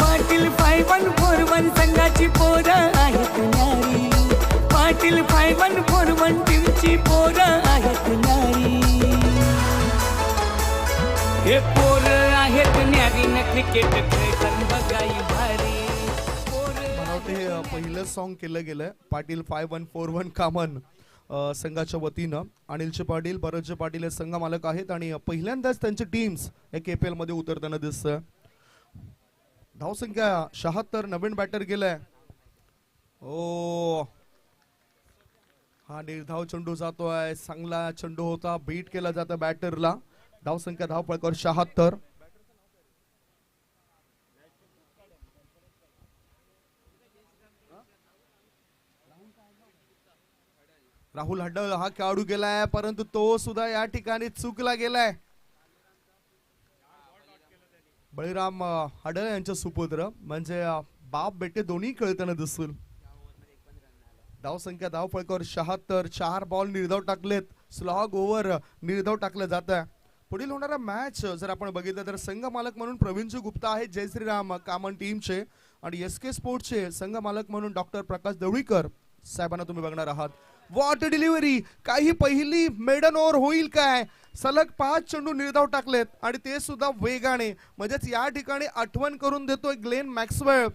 पाटील 5141 संघाची पोरं आहेत न्यारी. पाटील 5141 टीमची पोरं आहेत न्यारी. हे पोरं आहेत न्यारी न क्रिकेट खेळताना बघाई भारी. मला वाटतं हे पहिलं सॉन्ग केलं गेलंय पाटील 5141 कामन संघाच्या वतीनं. अनिलचे पाटील, भरतचे पाटील हे संघ मालक आहेत आणि पहिल्यांदाच त्यांची टीम्स हे KPL मध्ये उतरताना दिसतंय. धाव संख्या 76. नवीन बॅटर गेलाय. ओ हा निर्धाव चेंडू जातोय. चांगला चेंडू होता. बीट केला जातं बॅटरला. धाव संख्या धाव फळकावर 76. राहुल हड्डळ हा खेळाडू गेलाय परंतु तो सुद्धा या ठिकाणी चुकला गेलाय. बळीराम हडळ यांच्या सुपुत्र म्हणजे बाप बेटे दोन्ही खेळताना दिसतील. धाव संख्या धाव फळकावर 76. 4 बॉल निर्धाव टाकलेत. स्लॉग ओव्हर निर्धाव टाकलं जात आहे. पुढील होणारा मॅच जर आपण बघितलं तर संघ मालक म्हणून प्रवीणजी गुप्ता आहेत जय श्रीराम कामन टीमचे आणि SK स्पोर्ट्सचे संघ मालक म्हणून डॉक्टर प्रकाश देवळीकर साहेबांना तुम्ही बघणार आहात. What delivery. काही पहिली मेडन ओव्हर होईल काय. सलग 5 चेंडू निर्धाव टाकलेत आणि ते सुद्धा वेगाने. म्हणजेच या ठिकाणी आठवण करून देतोय ग्लेन मॅक्सवेल,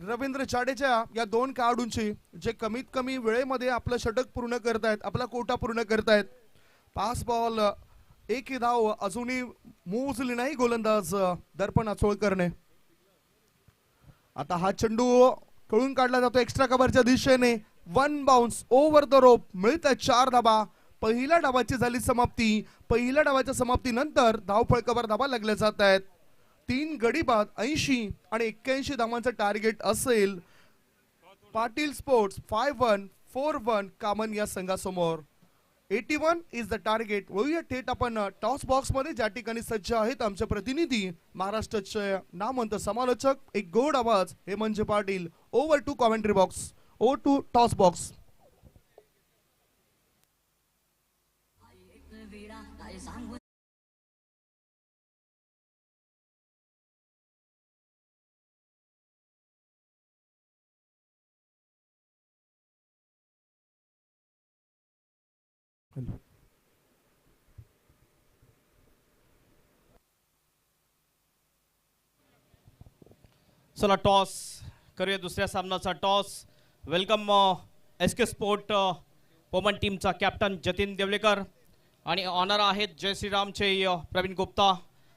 रवींद्र जाडेजा या दोन खेळाडूंची जे कमीत कमी वेळेमध्ये आपलं षटक पूर्ण करतायत, आपला कोटा पूर्ण करतायत. 5 बॉल 1 धाव अजूनही मोजली नाही गोलंदाज दर्पण अचोळकरने. आता हा चेंडू कळून काढला जातो एक्स्ट्रा कव्हरच्या दिशेने. 1 बाउन्स ओव्हर द रोप. मिळतात 4 धाबा. पहिल्या डावाची झाली समाप्ती. पहिल्या डावाच्या समाप्तीनंतर धावफळकावर धाबा लागल्या जात आहेत. 3 गडी बाद 80 आणि 81 धावांचं टार्गेट असेल पाटील स्पोर्ट्स 5141 कामन या संघासमोर. 81 इज द टार्गेट. वळूया थेट आपण टॉस बॉक्स मध्ये ज्या ठिकाणी सज्ज आहेत आमचे प्रतिनिधी महाराष्ट्राचे नामवंत समालोचक. एक गोड आवाज हे म्हणजे Patil. Over to commentary box. Oh to toss box. चला टॉस करूया. दुसऱ्या सामनाचा टॉस. वेलकम SK स्पोर्ट पोमन टीमचा कॅप्टन जतीन देवलेकर आणि ऑनर आहेत जय श्रीरामचे प्रवीण गुप्ता.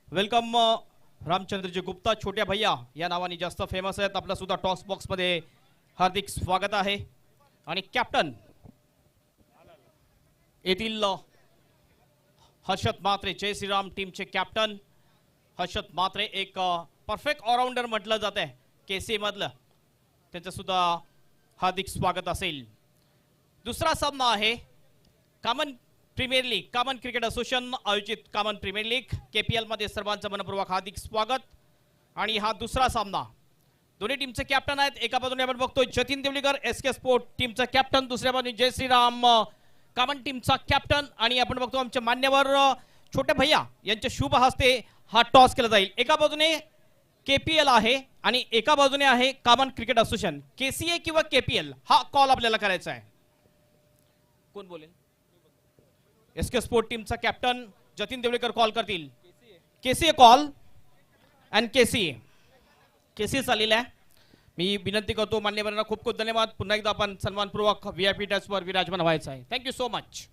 वेलकम रामचंद्रजी गुप्ता, छोट्या भैया या नावाने जास्त फेमस आहेत. आपला सुद्धा टॉस बॉक्समध्ये हार्दिक स्वागत आहे. आणि कॅप्टन येथील हर्षद म्हात्रे, जय श्रीराम टीमचे कॅप्टन हर्षद म्हात्रे. एक परफेक्ट ऑलराऊंडर म्हटलं जात आहे KC मधलं. त्यांचं सुद्धा हार्दिक स्वागत असेल. दुसरा सामना आहे Kaman premier league, Kaman cricket association आयोजित कामन प्रीमियर लीग KPL मध्ये सर्वांचं मनपूर्वक हार्दिक स्वागत. आणि हा दुसरा सामना दोन्ही टीमचे कॅप्टन आहेत. एका बाजूने आपण बघतोय जतीन देवलीकर SK स्पोर्ट टीमचा कॅप्टन, दुसऱ्या बाजूने जय श्रीराम कामन टीमचा कॅप्टन. आणि आपण बघतो आमचे मान्यवर छोटे भैया यांच्या शुभ हस्ते हा टॉस केला जाईल. एका बाजूने KPL आहे आणि एका बाजूने आहे कामन क्रिकेट असोसिएशन. KCA किंवा KPL हा कॉल आपल्याला करायचा आहे. कोण बोलेल? SK स्पोर्ट टीमचा कॅप्टन जतीन देवळीकर कॉल करतील. KCA कॉल अँड KCA चालेल आहे. मी विनंती करतो मान्यवरांना खूप खूप धन्यवाद. पुन्हा एकदा आपण सन्मानपूर्वक VIP टचवर विराजमान व्हायचं आहे. Thank you so much.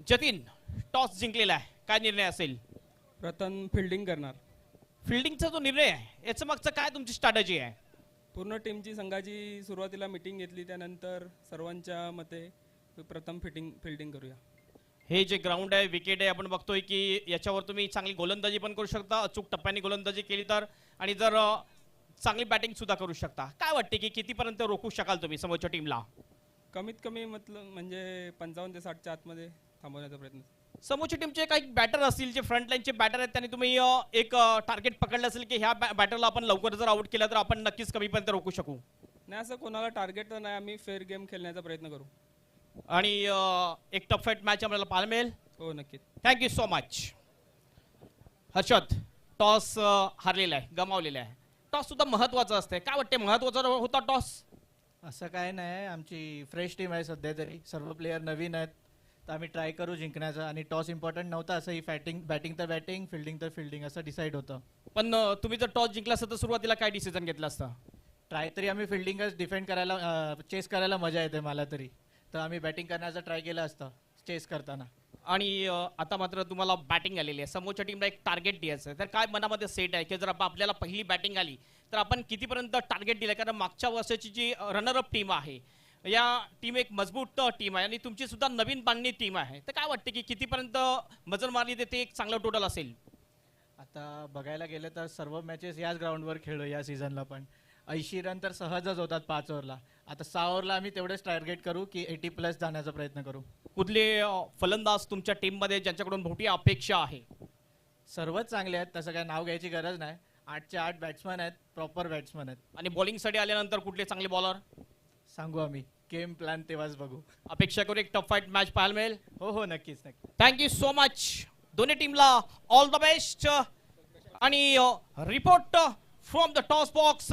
Jatin, toss जिंकलेला आहे, काय निर्णय असेल? प्रथम फिल्डिंग करणार. फिल्डिंगचा जो निर्णय आहे याचं मागचं काय तुमची स्ट्रॅटेजी आहे? पूर्ण टीमची संघाची सुरुवातीला मीटिंग घेतली, त्यानंतर सर्वांच्या मते प्रथम फिल्डिंग करूया. हे जे ग्राउंड आहे विकेट आहे आपण बघतोय की याच्यावर तुम्ही चांगली गोलंदाजी पण करू शकता, अचूक टप्प्याने गोलंदाजी केली तर, आणि जर चांगली बॅटिंग सुद्धा करू शकता. काय वाटते की कितीपर्यंत रोखू शकाल तुम्ही समोरच्या टीमला? कमीत कमी म्हणजे 55 ते 60च्या आतमध्ये थांबवण्याचा प्रयत्न. समोरच्या टीमचे काही बॅटर असतील जे फ्रंट लाईनचे बॅटर आहेत त्यांनी तुम्ही एक टार्गेट पकडलं असेल की ह्या बॅटरला आपण लवकर जर आउट केला तर आपण नक्कीच कमीपर्यंत रोखू शकू. नाही, असं कोणाला टार्गेट तर नाही, आम्ही फेअर गेम खेळण्याचा प्रयत्न करू. आणि एक टफ फाईट मॅच आपल्याला पाहायला मिळेल. हो, नक्कीच. Thank you so much. Harshad, toss हारलेला आहे, गमावलेला आहे. टॉस सुद्धा महत्वाचं असते. काय वाटते, महत्वाचा होता टॉस? असं काय नाही, आमची फ्रेश टीम आहे सध्या तरी, सर्व प्लेयर नवीन आहेत, तर आम्ही ट्राय करू जिंकण्याचा. आणि टॉस इम्पॉर्टंट नव्हता, असं ही बॅटिंग तर बॅटिंग, फिल्डिंग तर फिल्डिंग असं डिसाईड होतं. पण तुम्ही जर टॉस जिंकला असता तर सुरुवातीला काय डिसिजन घेतला असता? ट्राय तरी आम्ही फिल्डिंगच डिफेंड करायला, चेस करायला मजा येते मला तरी, तर आम्ही बॅटिंग करण्याचा ट्राय केला असता चेस करताना. आणि आता मात्र तुम्हाला बॅटिंग आलेली आहे, समोरच्या टीमला एक टार्गेट द्यायचं आहे, तर काय मनामध्ये सेट आहे की जर आपल्याला पहिली बॅटिंग आली तर आपण कितीपर्यंत टार्गेट दिलं? कारण मागच्या वर्षाची जी रनरअप टीम आहे, या टीम एक मजबूत टीम आहे आणि तुमची सुद्धा नवीन बांधणी टीम आहे, तर काय वाटते की कितीपर्यंत मजल मारली तर ते एक चांगलं टोटल असेल? आता बघायला गेलं तर सर्व मॅचेस याच ग्राउंडवर खेळलो या सीझनला, पण 80 रन तर सहजच होतात 5 ओव्हरला. आता 6 ओव्हरला आम्ही तेवढेच टार्गेट करू की 80+ जाण्याचा प्रयत्न करू. कुठले फलंदाज तुमच्या टीममध्ये ज्यांच्याकडून मोठी अपेक्षा आहे? सर्वच चांगले आहेत, तसं काय नाव घ्यायची गरज नाही. 8चे 8 बॅट्समन आहेत, प्रॉपर बॅट्समन आहेत. आणि बॉलिंगसाठी आल्यानंतर कुठले चांगले बॉलर सांगू आम्ही, गेम प्लॅन तेव्हाच बघू. अपेक्षा करू एक टफ फाईट मॅच पाहायला मिळेल. हो हो, नक्कीच नक्की. Thank you so much. दोन्ही टीमला ऑल द बेस्ट. आणि report from the toss box,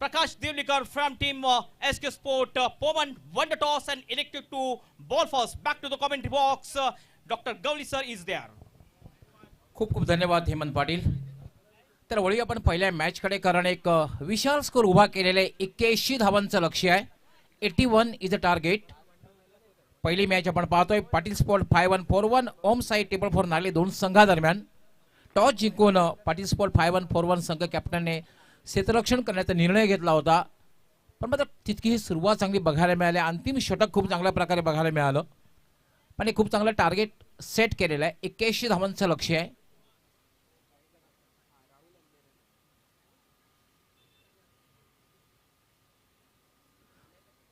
Prakash Devlikar from team SK Sport. Poman won the toss and elected to ball first. Back to the commentary box. Dr. Gavli sir is there. खूप खूप धन्यवाद हेमंत पाटील. तर वळी आपण पहिल्या मॅचकडे, कारण एक विशाल स्कोर उभा केलेले 81 धावांचं लक्ष्य आहे. 81 इज अ टार्गेट. पहिली मॅच आपण पाहतोय Patil sport 5141 Om Sai table for नाले दोन संघादरम्यान. टॉस जिंकून पाटील स्पोर्ट 5141 संघ कॅप्टनने क्षेत्ररक्षण करण्याचा निर्णय घेतला होता, पण मात्र तितकी ही सुरुवात चांगली बघायला मिळाली. अंतिम षटक खूप चांगल्या प्रकारे बघायला मिळालं, पण एक खूप चांगलं टार्गेट सेट केलेलं आहे. 81 धावांचं लक्ष्य आहे.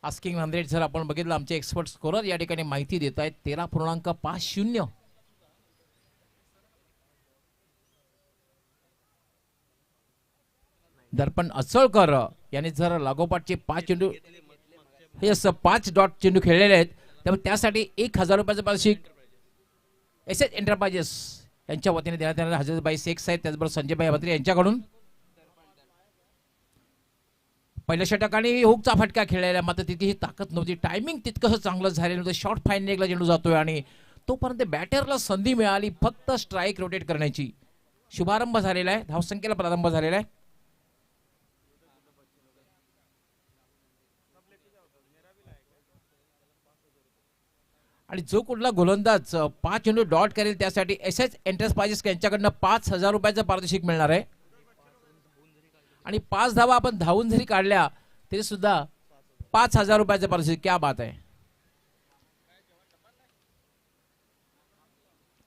आस्किंग 100 जर आपण बघितलं, आमचे एक्सपर्ट स्कोरर या ठिकाणी माहिती देत आहेत 13.50. दर्पण अचळकर यांनी जर लागोपाठचे 5 चेंडू, हे असं 5 डॉट चेंडू खेळलेले आहेत, त्यामुळे त्यासाठी 1000 रुपयाचं पारितोषिक SS एंटरप्राइजेस यांच्या वतीने देण्यात येणार. हजरतबाई शेख साहेब, त्याचबरोबर संजयभाई अभद्रे यांच्याकडून पहिल्या षटकाने हुकचा फटका खेळलेला, मात्र तितकी ताकद नव्हती. टायमिंग तितकंसं चांगलं झालेलं नव्हतं. शॉर्ट फाईन लेगला चेंडू जातोय आणि तोपर्यंत बॅटरला संधी मिळाली फक्त स्ट्राईक रोटेट करण्याची. शुभारंभ झालेला आहे, धावसंख्येला प्रारंभ झालेला आहे. आणि जो कुठला गोलंदाज 5 चेंडू डॉट करेल त्यासाठी SS एंटरप्राइजेस यांच्याकडनं 5000 रुपयाचं पारितोषिक मिळणार आहे. आणि 5 धावा आपण धावून जरी काढल्या तरी सुद्धा 5000 रुपयाचं पारितोषिक. क्या बात आहे.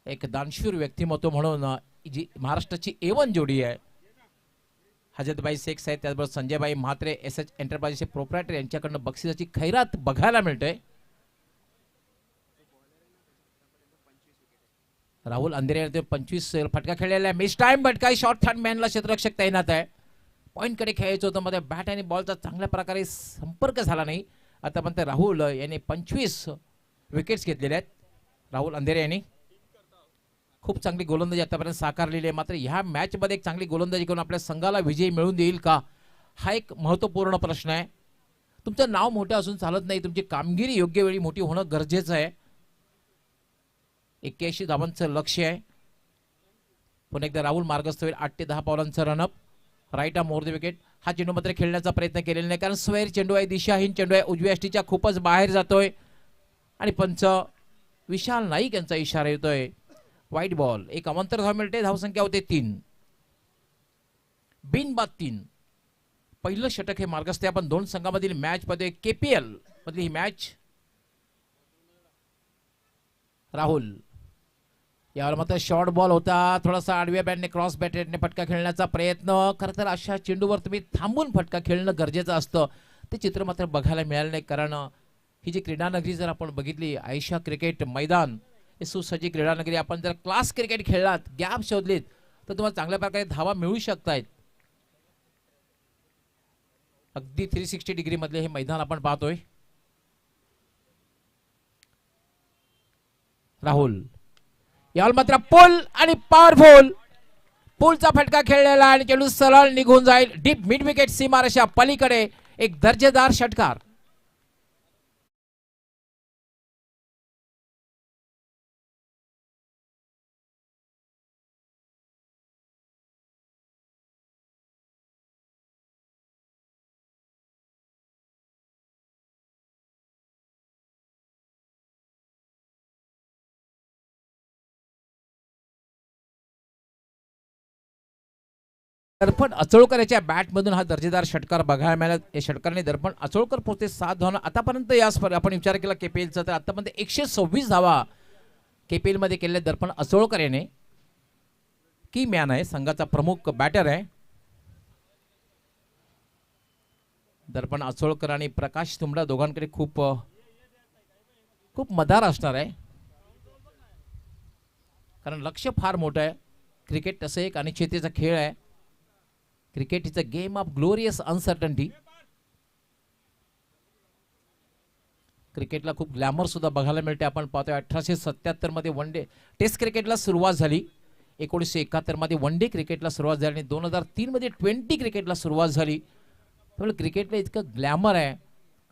एक दानशूर व्यक्तिमत्व म्हणून जी महाराष्ट्राची A1 जोडी आहे, हजरतबाई शेख साहेब, त्याचबरोबर संजयभाई म्हात्रे, SS एंटरप्राइजेसचे प्रोप्रायटर यांच्याकडनं बक्षिसाची खैरात बघायला मिळते. राहुल अंधेरे 25 फटका खेळलेला आहे. मिस टाइम फटका, शॉर्ट थर्ड मॅनला क्षेत्ररक्षक तैनात आहे. पॉईंटकडे खेळायचं होतं, मध्ये बॅट आणि बॉलचा चांगल्या प्रकारे संपर्क झाला नाही. आतापर्यंत राहुल यांनी 25 विकेट्स घेतलेल्या आहेत. राहुल अंधेरे यांनी खूप चांगली गोलंदाजी आतापर्यंत साकारलेली आहे. मात्र ह्या मॅचमध्ये एक चांगली गोलंदाजी करून आपल्या संघाला विजय मिळवून देईल का, हा एक महत्त्वपूर्ण प्रश्न आहे. तुमचं नाव मोठं असून चालत नाही, तुमची कामगिरी योग्य वेळी मोठी होणं गरजेचं आहे. 81 धावांचं लक्ष्य आहे. पुन्हा एकदा राहुल मार्गस्थ होईल. 8 ते 10 पावलांचं run up. Right arm over the wicket. हा चेंडू मात्र खेळण्याचा प्रयत्न केलेला नाही, कारण स्वैर चेंडू आहे, दिशाहीन चेंडू आहे, उजव्या यष्टीच्या खूपच बाहेर जातोय. आणि पंच विशाल नाईक यांचा इशारा येतोय. वाईट बॉल. एक अवांतर धाव मिळते. धावसंख्या होते 3. बिनबाद 3. पहिलं षटक हे मार्गस्थ. आपण दोन संघामधील मॅच मध्ये KPL मधली ही मॅच. राहुल यावर मात्र शॉर्ट बॉल होता, थोडासा आडव्या बॅटने क्रॉस बॅटने फटका खेळण्याचा प्रयत्न. खरं तर अशा चेंडूवर तुम्ही थांबून फटका खेळणं गरजेचं असतं. ते चित्र मात्र बघायला मिळालं नाही, कारण ही जी क्रीडानगरी जर आपण बघितली, आयशा क्रिकेट मैदान हे सुसज्ज क्रीडानगरी. आपण जर क्लास क्रिकेट खेळलात, गॅप शोधलीत, तर तुम्हाला चांगल्या प्रकारे धावा मिळू शकतायत. अगदी 360 डिग्री मधले हे मैदान आपण पाहतोय. राहुल यावर मात्र पुल आणि पॉवरफुल पुलचा फटका खेळलेला आणि चेंडू सरळ निघून जाईल डीप मिड विकेट सीमारेषा पलीकडे. एक दर्जेदार षटकार. दर्पण अचोळकर याच्या बॅटमधून हा दर्जेदार षटकार बघायला मिळाला. या षटकाराने दर्पण अचोळकर पोहोचते 7 धावा. आतापर्यंत या आपण विचार केला केपीएलचा, तर आतापर्यंत 126 धावा केपीएल मध्ये केलेल्या दर्पण अचोळकर याने. की मॅन आहे, संघाचा प्रमुख बॅटर आहे. दर्पण अचोळकर आणि प्रकाश तुंबडा दोघांकडे खूप मदार असणार आहे, कारण लक्ष फार मोठं आहे. क्रिकेट तसं एक अनिश्चिततेचा खेळ आहे. Cricket is a game of glorious uncertainty. क्रिकेटला खूप ग्लॅमर सुद्धा बघायला मिळते. आपण पाहतोय 1877 मध्ये वन डे टेस्ट क्रिकेटला सुरुवात झाली, 1971 मध्ये वन डे क्रिकेटला सुरुवात झाली आणि 2003 मध्ये 20 क्रिकेटला सुरुवात झाली. त्यामुळे क्रिकेटला इतकं ग्लॅमर आहे.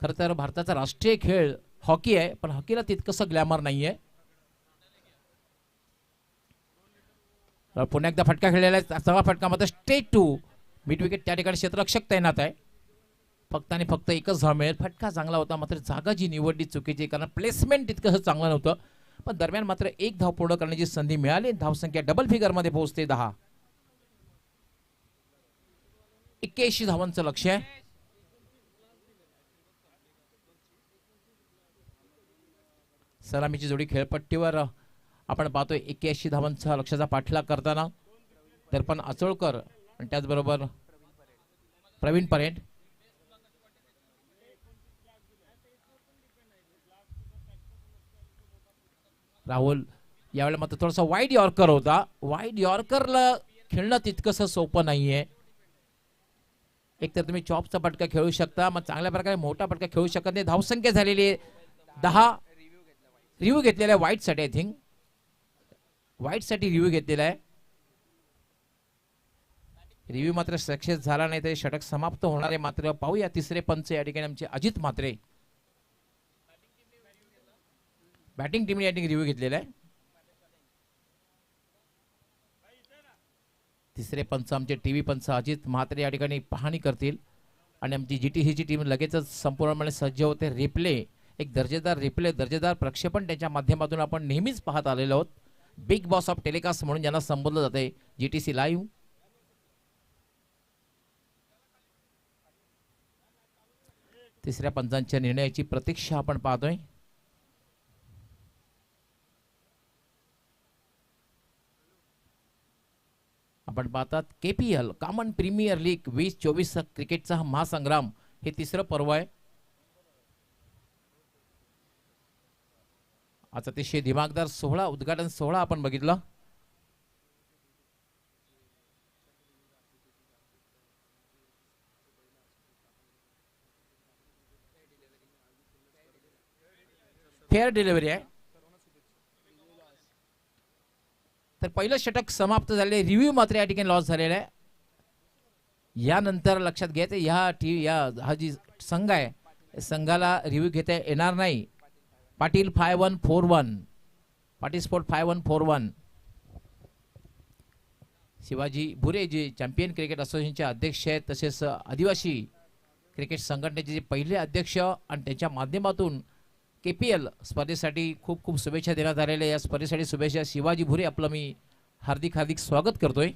खरं तर भारताचा राष्ट्रीय खेळ हॉकी आहे, पण हॉकीला तितकंसं ग्लॅमर नाहीये. पुन्हा एकदा फटका खेळलेला आहे, सगळा फटका मात्र स्ट्रेट टू मिड विकेट. त्या ठिकाणी क्षेत्ररक्षक तैनात आहे. फक्त आणि फक्त एकच धाव मिळेल. फटका चांगला होता, मात्र जागा जी निवडली चुकीची, कारण प्लेसमेंट तितकं चांगलं नव्हतं. पण दरम्यान मात्र एक धाव पूर्ण करण्याची संधी मिळाली. धावसंख्या डबल फिगर मध्ये पोहोचते 10. 81 धावांचं लक्ष्य आहे. सलामीची जोडी खेळपट्टीवर आपण पाहतोय. 81 धावांचा लक्ष्याचा पाठलाग करताना दर्पण अचोळकर आणि त्याचबरोबर प्रवीण परेड. राहुल यावेळेला मात्र थोडासा वाईड यॉर्कर होता. वाईड यॉर्करला खेळणं तितकंसं सोपं नाहीये. एकतर तुम्ही चॉपचा फटका खेळू शकता, मग चांगल्या प्रकारे मोठा फटका खेळू शकत नाही. धावसंख्या झालेली आहे 10. रिव्ह्यू घेतलेला आहे वाईट साठी. आय थिंक वाईट साठी रिव्ह्यू घेतलेला आहे. रिव्ह्यू मात्र सक्सेस झाला नाही, तरी षटक समाप्त होणार आहे. मात्र पाहूया तिसरे पंच या ठिकाणी आमचे अजित म्हात्रे. बॅटिंग टीमने या ठिकाणी रिव्ह्यू घेतलेला आहे. तिसरे पंच आमचे टीव्ही पंच अजित म्हात्रे या ठिकाणी पाहणी करतील आणि आमची जीटीसीची टीम लगेचच संपूर्णपणे सज्ज होते. रिप्ले, एक दर्जेदार रिप्ले, दर्जेदार प्रक्षेपण त्याच्या माध्यमातून आपण नेहमीच पाहत आलेलो आहोत. बिग बॉस ऑफ टेलिकास्ट म्हणून ज्यांना संबोधलं जाते, जीटीसी लाईव्ह. तिसऱ्या पंचांच्या निर्णयाची प्रतीक्षा आपण पाहतोय. आपण पाहतात केपीएल कॉमन प्रीमियर लीग 2024 क्रिकेटचा हा महासंग्राम हे तिसरं पर्व आहे. आज अतिशय दिमागदार सोहळा, उद्घाटन सोहळा आपण बघितला. फेअर डिलिव्हरी आहे. तर पहिलं षटक समाप्त झाले. रिव्ह्यू मात्र या ठिकाणी लॉस झालेला आहे. यानंतर लक्षात घ्यायचं हा जी संघ आहे, संघाला रिव्ह्यू घेता येणार नाही. पाटील 5141, पाटील स्पोर्ट 5141. शिवाजी भुरे जे चॅम्पियन क्रिकेट असोसिएशनचे अध्यक्ष आहेत, तसेच आदिवासी क्रिकेट संघटनेचे जे पहिले अध्यक्ष, आणि त्यांच्या माध्यमातून केपीएल स्पर्धेसाठी खूप खूप शुभेच्छा देण्यात आलेल्या. या स्पर्धेसाठी शुभेच्छा. शिवाजी भुरे आपलं मी हार्दिक हार्दिक स्वागत करतोय.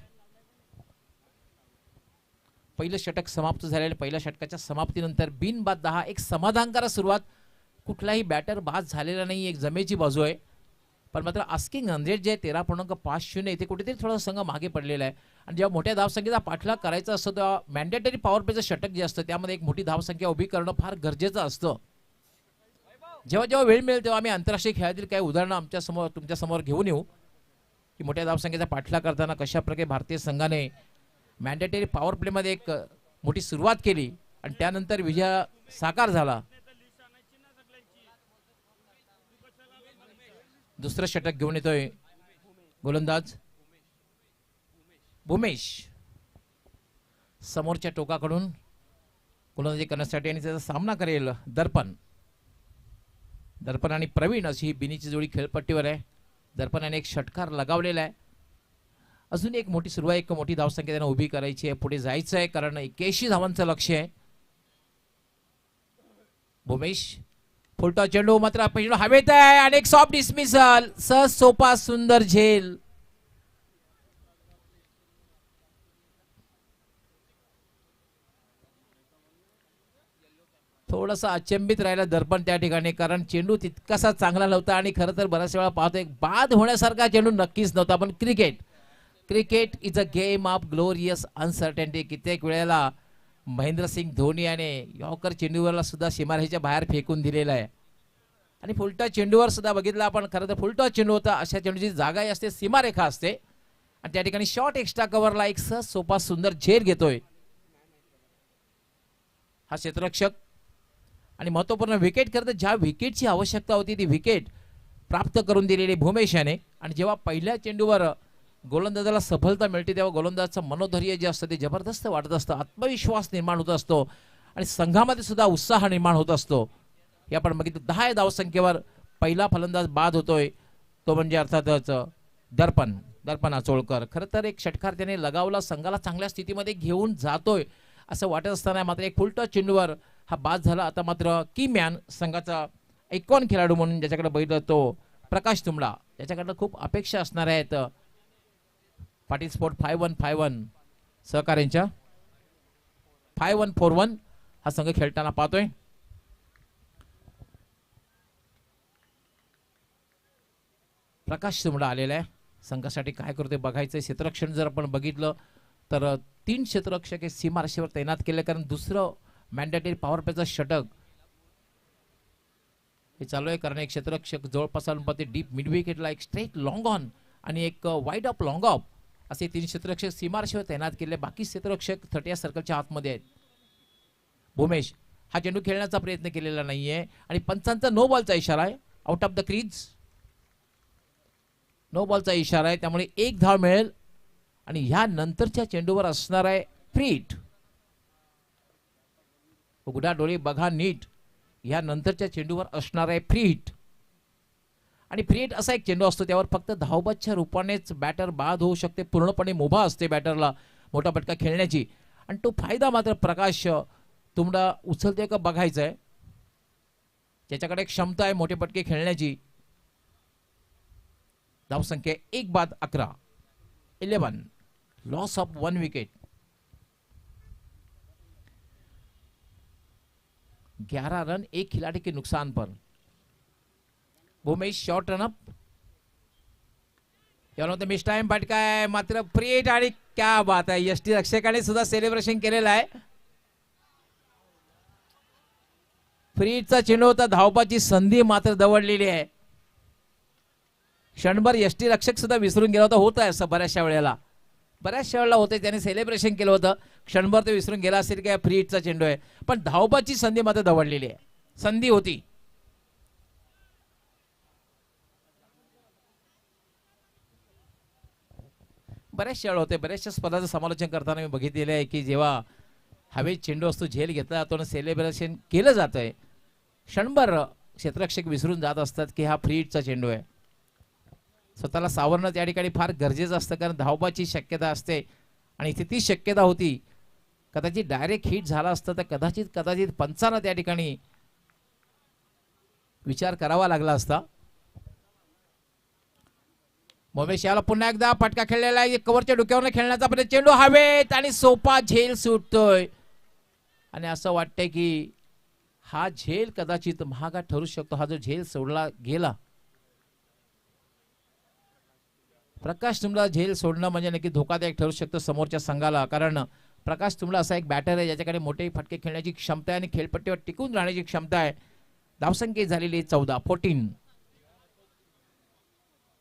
पहिलं षटक समाप्त झालेलं. पहिल्या षटकाच्या समाप्तीनंतर बिनबाद 10, एक समाधानकारक सुरुवात. कुठलाही बॅटर बाद झालेला नाही, एक जमेची बाजू आहे. पण मात्र आस्किंग 100 जे 13.50 इथे कुठेतरी थोडा संघ मागे पडलेला आहे आणि जेव्हा मोठ्या धावसंख्येचा पाठलाग करायचा असतो तेव्हा मॅन्डेटरी पॉवर प्लेचं षटक जे असतं त्यामध्ये एक मोठी धावसंख्या उभी करणं फार गरजेचं असतं. जेव्हा जेव्हा वेळ मिळेल तेव्हा आम्ही आंतरराष्ट्रीय खेळातील काही उदाहरणं आमच्या समोर तुमच्या समोर घेऊन येऊ की मोठ्या धावसंख्येचा पाठलाग करताना कशा प्रकारे भारतीय संघाने मॅन्डेटरी पॉवर प्लेमध्ये एक मोठी सुरुवात केली आणि त्यानंतर विजय साकार झाला. दुसरं षटक घेऊन येतोय गोलंदाज भूमेश. समोरच्या टोकाकडून गोलंदाजी करण्यासाठी आणि त्याचा सामना करेल दर्पण. दर्पण आणि प्रवीण अशी ही बिनीची जोडी खेळपट्टीवर आहे. दर्पणाने एक षटकार लगावलेला आहे. अजून एक मोठी सुरुवात एक मोठी धावसंख्या त्यांना उभी करायची आहे. पुढे जायचं आहे कारण 81 धावांचं लक्ष्य आहे. भूमेश फुलटॉस चेंडू मात्र पहिला हवेत आहे आणि एक सॉफ्ट डिसमिसल. सहज सोपा सुंदर झेल. थोडासा अचंबित राहिला दर्पण त्या ठिकाणी कारण चेंडू तितकासा चांगला नव्हता आणि खरं तर बऱ्याच वेळा पाहतो एक बाद होण्यासारखा चेंडू नक्कीच नव्हता. पण cricket is a game of glorious uncertainty. कित्येक वेळेला महेंद्रसिंग धोनी याने यॉर्कर चेंडूवरला सुद्धा सीमारेषेच्या बाहेर फेकून दिलेला आहे आणि फुलटॉस चेंडूवर सुद्धा बघितलं आपण. खरं तर फुलटॉस चेंडू होता. अशा चेंडूची जागा असते सीमारेखा असते आणि त्या ठिकाणी शॉर्ट एक्स्ट्रा कव्हरला एक सहज सोपा सुंदर झेल घेतोय हा क्षेत्ररक्षक. आणि महत्वपूर्ण विकेट करत ज्या विकेटची आवश्यकता होती ती विकेट प्राप्त करून दिलेली भूमेश याने. आणि जेव्हा पहिल्या चेंडूवर गोलंदाजाला सफलता मिळते तेव्हा गोलंदाजाचं मनोधैर्य जे असतं ते जबरदस्त वाटत असतं. आत्मविश्वास निर्माण होत असतो आणि संघामध्ये सुद्धा उत्साह निर्माण होत असतो. हे आपण बघितलं 10 धावसंख्येवर पहिला फलंदाज बाद होतोय तो म्हणजे अर्थातच दर्पण आचोळकर. खरं तर एक षटकार त्याने लगावला. संघाला चांगल्या स्थितीमध्ये घेऊन जातोय असं वाटत असताना मात्र एक फुलटॉस चेंडूवर हा बाद झाला. आता मात्र की मॅन संघाचा ऐकॉन खेळाडू म्हणून ज्याच्याकडे बघितलं तो प्रकाश तुंबडा. त्याच्याकडनं खूप अपेक्षा असणार आहेत पाटील स्पोर्ट 5151 सहकार्यांच्या. 5141 हा संघ खेळताना पाहतोय. प्रकाश तुंबडा आलेला आहे. संघासाठी काय करतोय बघायचं. क्षेत्ररक्षण जर आपण बघितलं तर 3 क्षेत्ररक्षक हे सीमारेषेवर तैनात केले कारण दुसरं मॅन्डेटरी पॉवर प्लेचं षटक हे चालू आहे कारण एक क्षेत्ररक्षक जवळपास डीप मिड विकेटला एक स्ट्रेट लॉंग ऑन आणि एक वाईड ऑफ लॉंग ऑफ असे 3 क्षेत्ररक्षक सीमारेषेवर तैनात केले. बाकी क्षेत्ररक्षक 30 सर्कलच्या आतमध्ये आहेत. भूमेश हा चेंडू खेळण्याचा प्रयत्न केलेला नाहीये आणि पंचांचा नो बॉलचा इशारा आहे. Out of the crease no बॉलचा इशारा आहे त्यामुळे 1 धाव मिळेल आणि ह्या नंतरच्या चेंडूवर असणार आहे फ्री हिट. उघडा डोळे बघा नीट. ह्या नंतरच्या चेंडूवर असणार आहे फ्री हिट आणि फ्री हिट असा एक चेंडू असतो त्यावर फक्त धावबादच्या रूपानेच बॅटर बाद होऊ शकते. पूर्णपणे मुभा असते बॅटरला मोठा फटका खेळण्याची आणि तो फायदा मात्र प्रकाश तुंबडा उचलते का बघायचा आहे. ज्याच्याकडे क्षमता आहे मोठे फटके खेळण्याची. धावसंख्या 1 बाद 11 11 लॉस ऑफ 1 विकेट. 11 रन 1 खिलाड़ी के नुकसान पर. भूमेश शॉर्ट रन अप यानंतर मिस टाइम फटका आहे मात्र फ्री आणि क्या बात आहे. यष्टी रक्षकाने सुद्धा सेलिब्रेशन केलेलं आहे. फ्रीचा चेंडू होता. धावपाची संधी मात्र दवडलेली आहे. क्षणभर यष्टी रक्षक सुद्धा विसरून गेला होता. होत आहे असं बऱ्याचशा वेळेला होते. त्याने सेलिब्रेशन केलं होतं. क्षणभर ते विसरून गेला असेल की फ्री हिटचा चेंडू आहे पण धावबाची संधी मात्र दवडलेली आहे. संधी होती. बऱ्याचशा वेळा होते. बऱ्याचशा स्पर्धाचं समालोचन करताना मी बघितलेलं आहे की जेव्हा हवेत चेंडू असतो झेल घेतला जातो आणि सेलिब्रेशन केलं जात आहे क्षणभर क्षेत्ररक्षक विसरून जात असतात की हा फ्री हिटचा चेंडू आहे. स्वतःला सावरणं त्या ठिकाणी फार गरजेचं असतं कारण धावबाची शक्यता असते आणि इथे ती शक्यता होती. कदाचित डायरेक्ट हिट झाला असतं तर कदाचित पंचांना त्या ठिकाणी विचार करावा लागला असता. मोमेश याला पुन्हा एकदा फटका खेळलेला आहे. कव्हरच्या डोक्यावर खेळण्याचा प्रयत्न. चेंडू हवेत आणि सोपा झेल सुटतोय आणि असं वाटतंय की हा झेल कदाचित महागा ठरू शकतो. हा जो झेल सोडला गेला प्रकाश तुमला झेल सोडणं म्हणजे नक्की धोकादायक ठरू शकतं समोरच्या संघाला, कारण प्रकाश तुमला असा एक बॅटर आहे ज्याच्याकडे मोठे फटके खेळण्याची क्षमता आहे आणि खेळपट्टीवर टिकून राहण्याची क्षमता आहे. धावसंख्या झालेली 14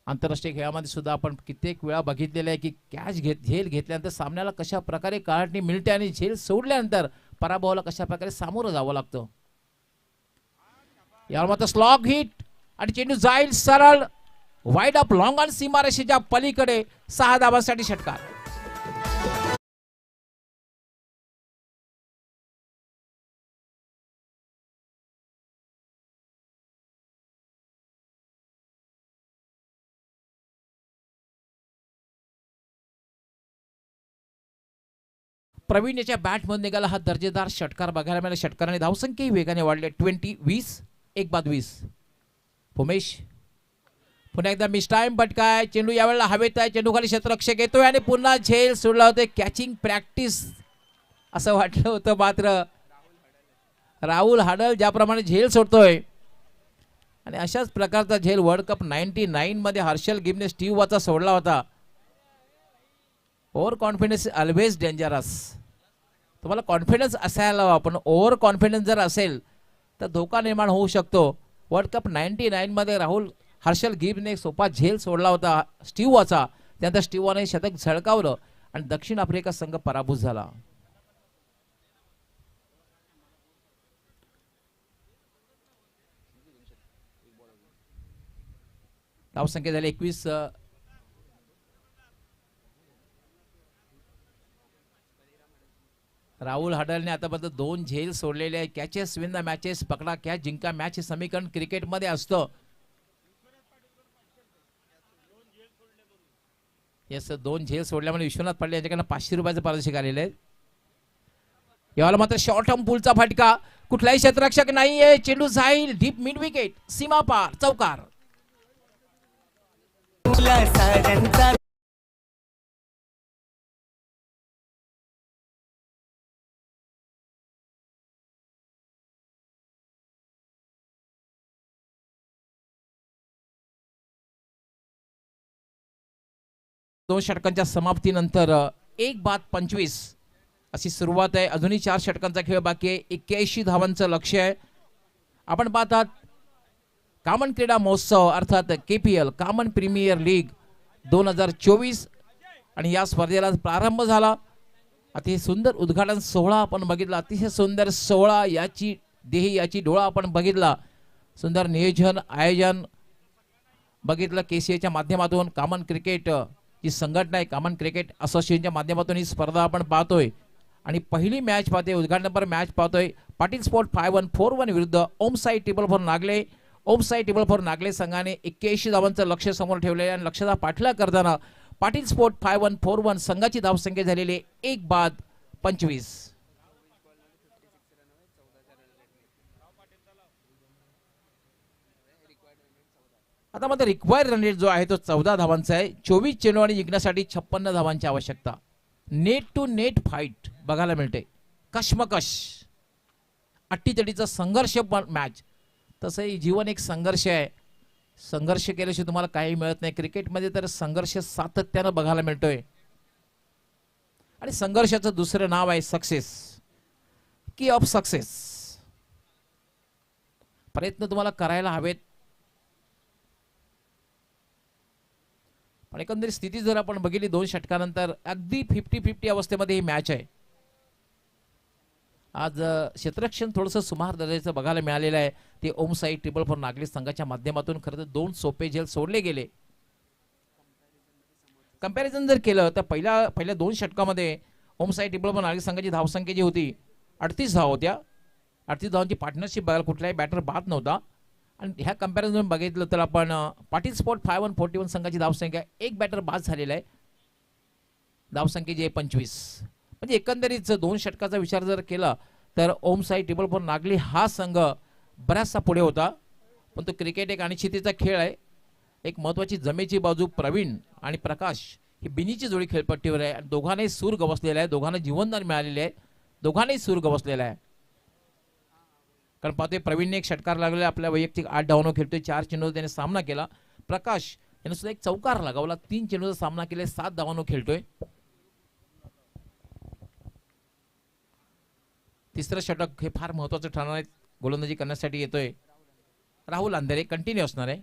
आंतरराष्ट्रीय खेळामध्ये सुद्धा आपण कित्येक वेळा बघितलेलं आहे की झेल घेतल्यानंतर सामन्याला कशा प्रकारे काढणी मिळते आणि झेल सोडल्यानंतर पराभवाला कशा प्रकारे सामोरं जावं लागतं. यावर मात्र स्लॉग हिट आणि चेंडू जाईल सरळ वाईड अप लॉंग ऑन सीमारेषेच्या पलीकडे 6 धावांसाठी षटकार. प्रवीण याच्या बॅटमधून निघाला हा दर्जेदार षटकार बघायला मिळाला. षटकाराने धावसंख्याही वेगाने वाढले 20 एक बाद 20. उमेश पुन्हा एकदा मिस टाइम पटकाय. चेंडू यावेळेला हवेत आहे. चेंडू खाली क्षेत्ररक्षक येतोय आणि पुन्हा झेल सोडला होते. कॅचिंग प्रॅक्टिस असं वाटलं होतं, मात्र राहुल हाडल ज्याप्रमाणे झेल सोडतोय आणि अशाच प्रकारचा झेल वर्ल्ड कप 99 मध्ये हर्षल गिबने स्टीव्ह वॉचा सोडला होता. Over confidence always dangerous. तुम्हाला कॉन्फिडन्स असायला हवा, पण ओव्हर कॉन्फिडन्स जर असेल तर धोका निर्माण होऊ शकतो. वर्ल्ड कप 99 मध्ये हर्षल गिबने सोपा झेल सोडला होता स्टीव्ह वॉचा. त्यानंतर स्टीव्ह वॉने शतक झळकावलं आणि दक्षिण आफ्रिका संघ पराभूत झाला. धावसंख्या झाली 21. राहुल हाडलने आतापर्यंत 2 झेल सोडलेले आहे. कॅचेस विन द मॅचेस, पकडा कॅच जिंका मॅच हे समीकरण क्रिकेटमध्ये असतं. येस, 2 झेल सोडल्यामुळे विश्वनाथ पाटील यांच्याकडनं 500 रुपयाचं पारितोषिक आलेलं आहे. याला मात्र शॉर्ट टर्म पुलचा फटका, कुठलाही क्षेत्ररक्षक नाहीये. चेंडू जाईल डीप मिड विकेट, सीमा पार, चौकार. दोन षटकांच्या समाप्तीनंतर 1 बाद 25 अशी सुरुवात आहे. अजूनही 4 षटकांचा खेळ बाकी आहे. 81 धावांचं लक्ष्य आहे. आपण पाहतात कामन क्रीडा महोत्सव अर्थात KPL कामन प्रीमियर लीग 2024 आणि या स्पर्धेला प्रारंभ झाला. अतिशय सुंदर उद्घाटन सोहळा आपण बघितला. अतिशय सुंदर सोहळा, याची देही याची डोळा आपण बघितला. सुंदर नियोजन आयोजन बघितलं KCAच्या माध्यमातून. कामन क्रिकेट जी संघटना आहे, कामन क्रिकेट असोसिएशनच्या माध्यमातून ही स्पर्धा आपण पाहतोय आणि पहिली मॅच पाहतोय, उद्घाटनपर मॅच पाहतोय. पाटील स्पोर्ट 5-1-4-1 विरुद्ध Om Sai table for Nagle. Om Sai table for Nagle संघाने 81 धावांचं लक्ष्य समोर ठेवले आणि लक्ष्याचा पाठलाग करताना पाटील स्पोर्ट 5-1-4-1 संघाची धावसंख्या झालेली 1 बाद 25. आता मात्र रिक्वायर्ड रन रेट जो आहे तो 14 धावांचा आहे. 24 चेंडू आणि जिंकण्यासाठी 56 धावांची आवश्यकता. नेट टू नेट फाईट बघायला मिळते. कशमकश अट्टीतटीचा संघर्ष मॅच. तसंही जीवन एक संघर्ष आहे. संघर्ष केल्याशिवाय तुम्हाला काही मिळत नाही. क्रिकेटमध्ये तर संघर्ष सातत्यानं बघायला मिळतोय आणि संघर्षाचं दुसरं नाव आहे सक्सेस. की ऑफ सक्सेस. प्रयत्न तुम्हाला करायला हवेत, पण एकंदरीत स्थिती जर आपण बघितली 2 षटकानंतर अगदी 50-50 अवस्थेमध्ये ही मॅच आहे. आज क्षेत्ररक्षण थोडंसं सुमार दर्जाचं बघायला मिळालेलं आहे. ते ओम साई टेबल फॉर नागले संघाच्या माध्यमातून खरं तर 2 सोपे झेल सोडले गेले. कंपॅरिझन जर केलं तर पहिल्या 2 षटकामध्ये ओम साई टेबल फॉर नागले संघाची धावसंख्या जी होती 38 धावा होत्या. 38 धावांची पार्टनरशिप बघायला कुठलाही बॅटर बाद नव्हता. आणि ह्या कंपॅरिझन बघितलं तर आपण पाटील स्पोर्ट 5-1-41 संघाची धावसंख्या 1 बॅटर बाद झालेला आहे. धावसंख्या जी आहे 25. म्हणजे एकंदरीत 2 षटकाचा विचार जर केला तर ओम साई टेबल फॉर नागली हा संघ बराचसा पुढे होता. पण तो क्रिकेट एक अनिश्चितीचा खेळ आहे. एक महत्त्वाची जमेची बाजू प्रवीण आणि प्रकाश ही बिनीची जोडी खेळपट्टीवर आहे. आणि दोघांनाही सूर गवसलेला आहे. दोघांना जीवनदान मिळालेले आहे. दोघांनाही सूर गवसलेला आहे. कारण पाहतोय प्रवीणने एक षटकार लागलेला आपल्या वैयक्तिक 8 धावांवर खेळतोय. 4 चेंडूवर त्याने सामना केला. प्रकाश याने सुद्धा एक चौकार लगावला. 3 चेंडूचा सामना केला, 7 धावांवर खेळतोय. तिसरं षटक हे फार महत्वाचं ठरणार आहे. गोलंदाजी करण्यासाठी येतोय राहुल अंधेरे. कंटिन्यू असणार आहे.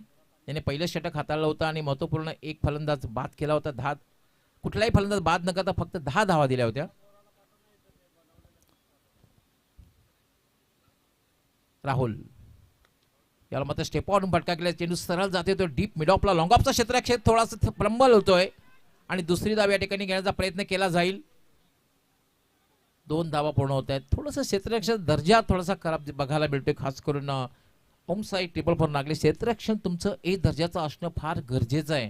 याने पहिलं षटक हाताळलं होतं आणि महत्वपूर्ण एक फलंदाज बाद केला होता. 10 कुठलाही फलंदाज बाद न करता फक्त 10 धावा दिल्या होत्या. राहुल याला मात्र स्टेप आउट फटका केला. चेंडू सरळ जाते तो डीप मिड ऑफला. लॉंग ऑफचा क्षेत्ररक्षक थोडासा प्रबल होतोय आणि दुसरी धाव या ठिकाणी घेण्याचा प्रयत्न केला जाईल. 2 धावा पूर्ण होत आहेत. थोडंसं क्षेत्ररक्षक दर्जा थोडासा खराब बघायला मिळतोय. खास करून ओम साई ट्रिपल फोर नागले. क्षेत्ररक्षण तुमचं ए दर्जाचं असणं फार गरजेचं आहे.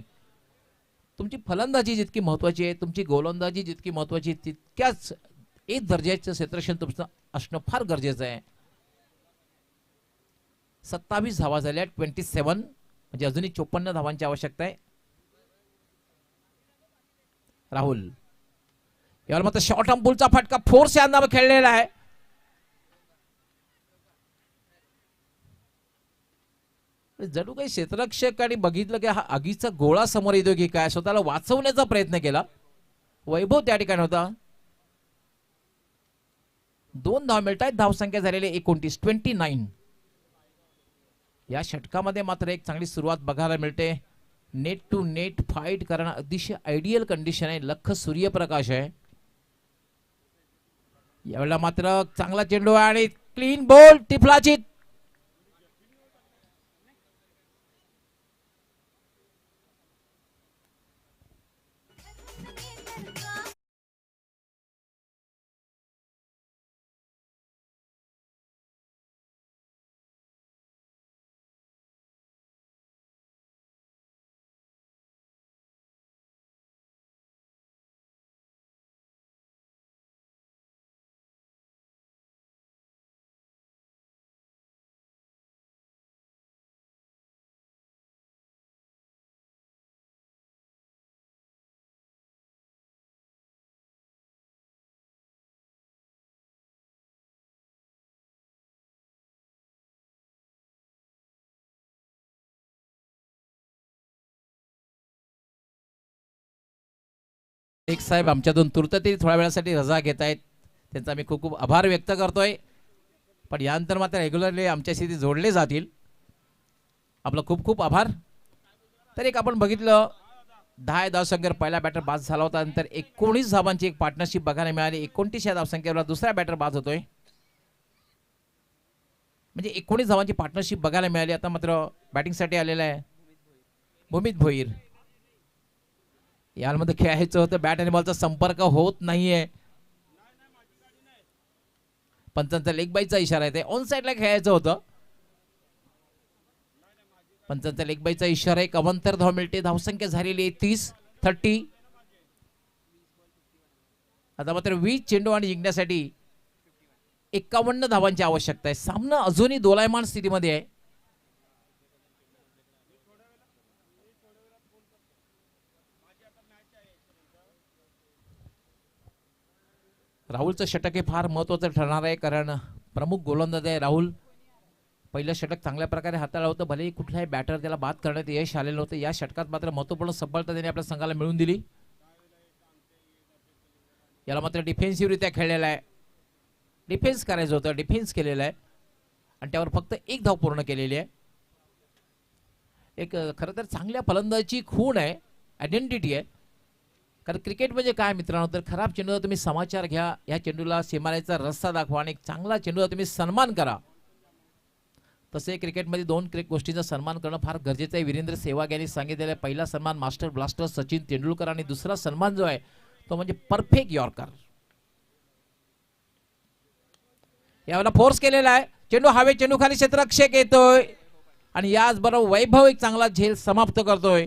तुमची फलंदाजी जितकी महत्वाची आहे, तुमची गोलंदाजी जितकी महत्वाची आहे, तितक्याच ए दर्जाचं क्षेत्ररक्षण तुमचं असणं फार गरजेचं आहे. 27 धावा झाल्या. 27 म्हणजे अजूनही 54 धावांची आवश्यकता आहे. राहुल यावर मात्र शॉर्ट अंपुलचा फटका फोर्स या नावाने खेळलेला आहे. जणू काही क्षेत्ररक्षकांनी बघितलं की हा आगीचा गोळा समोर येतो की काय, स्वतःला वाचवण्याचा प्रयत्न केला. वैभव त्या ठिकाणी होता. 2 धाव मिळत आहेत. धावसंख्या झालेली 29. या षटकामध्ये मात्र एक चांगली सुरुवात बघायला मिळते. नेट टू नेट फाईट करणं अतिशय आयडियल कंडिशन आहे. लख सूर्यप्रकाश आहे. यावेळेला मात्र चांगला चेंडू आणि क्लीन बॉल टिपलाची. एक साहेब आमच्यातून तूर्त तरी थोड्या वेळासाठी रजा घेत आहेत. त्यांचा मी खूप खूप आभार व्यक्त करतोय. पण यानंतर मात्र रेग्युलरली आमच्याशी ते जोडले जातील. आपलं खूप खूप आभार. तर एक आपण बघितलं 10 धावसंख्येवर पहिला बॅटर बाद झाला होता. नंतर 19 धावांची एक पार्टनरशिप बघायला मिळाली. 29 या धावसंख्येवर दुसरा बॅटर बाद होतोय. म्हणजे 19 धावांची पार्टनरशिप बघायला मिळाली. आता मात्र बॅटिंगसाठी आलेला आहे भूमित भोईर. यामध्ये खेळायचं होतं. बॅट आणि बॉलचा संपर्क होत नाहीये. पंचांचा लेग बाईचा इशारा आहे. ऑन साइडला खेळायचं होतं. पंचांचा लेग बाईचा इशारा आहे. 71 धाव मिळते. धावसंख्या झालेली आहे 30. आता मात्र 20 चेंडू आणि जिंकण्यासाठी 51 धावांची आवश्यकता आहे. सामना अजूनही दोलायमान स्थितीमध्ये आहे. राहुलचं षटक हे फार महत्वाचं ठरणार आहे. कारण प्रमुख गोलंदाज आहे राहुल. पहिलं षटक चांगल्या प्रकारे हाताळलं होतं. भलेही कुठलाही बॅटर त्याला बाद करण्यात यश आलेलं होतं. या षटकात मात्र महत्वपूर्ण सफलता त्याने आपल्या संघाला मिळवून दिली. याला मात्र डिफेन्सिव्हरित्या खेळलेला आहे. डिफेन्स करायचं होतं. डिफेन्स केलेला आहे आणि त्यावर फक्त 1 धाव पूर्ण केलेली आहे. एक खरं तर चांगल्या फलंदाजीची खूण आहे. आयडेंटिटी आहे. कारण क्रिकेट म्हणजे काय मित्रांनो, तर खराब चेंडूला तुम्ही समाचार घ्या. या चेंडूला सीमारेचा रस्ता दाखवा आणि एक चांगला चेंडूला तुम्ही सन्मान करा. तसे क्रिकेटमध्ये 2 गोष्टींचा सन्मान करणं फार गरजेचं आहे. वीरेंद्र सेहवाग यांनी सांगितलेलं आहे. पहिला सन्मान मास्टर ब्लास्टर सचिन तेंडुलकर आणि दुसरा सन्मान जो आहे तो म्हणजे परफेक्ट यॉर्कर. यावेळेला फोर्स केलेला आहे. चेंडू हवे. चेंडू खाली क्षेत्ररक्षक येतोय आणि याचबरोबर वैभव एक चांगला झेल समाप्त करतोय.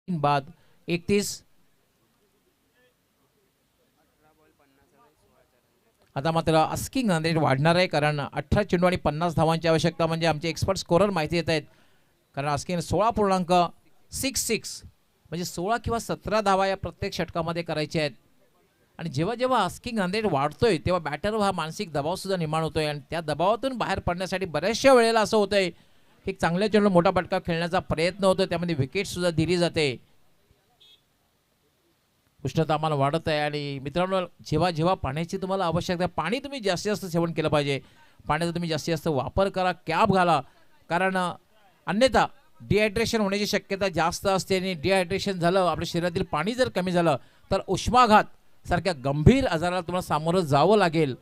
बाद 31. आता मात्र आस्किंग रन रेट वाढणार आहे, कारण 18 चेंडू आणि 50 धावांची आवश्यकता, म्हणजे आमचे एक्सपर्ट स्कोरर माहिती देत आहेत. कारण आस्किंग 16.66 म्हणजे 16 किंवा 17 धावा या प्रत्येक षटकामध्ये करायचे आहेत. आणि जेव्हा जेव्हा आस्किंग रन रेट वाढतोय तेव्हा बॅटरवर हा मानसिक दबाव सुद्धा निर्माण होतोय, आणि त्या दबावातून बाहेर पडण्यासाठी बऱ्याचशा वेळेला असं होतंय की एक चांगल्या चेंडू मोठा फटका खेळण्याचा प्रयत्न होतो, त्यामध्ये विकेट सुद्धा दिली जाते. उष्णता आम्हाला वाढत आहे, आणि मित्रांनो जेव्हा जेव्हा पाण्याची तुम्हाला आवश्यकता आहे, पाणी तुम्ही जास्तीत जास्त सेवन केलं पाहिजे. पाण्याचा तुम्ही जास्तीत जास्त वापर करा, कॅप घाला, कारण अन्यथा डिहायड्रेशन होण्याची शक्यता जास्त असते. आणि डिहायड्रेशन झालं, आपल्या शरीरातील पाणी जर कमी झालं तर उष्माघात सारख्या गंभीर आजाराला तुम्हाला सामोरं जावं लागेल.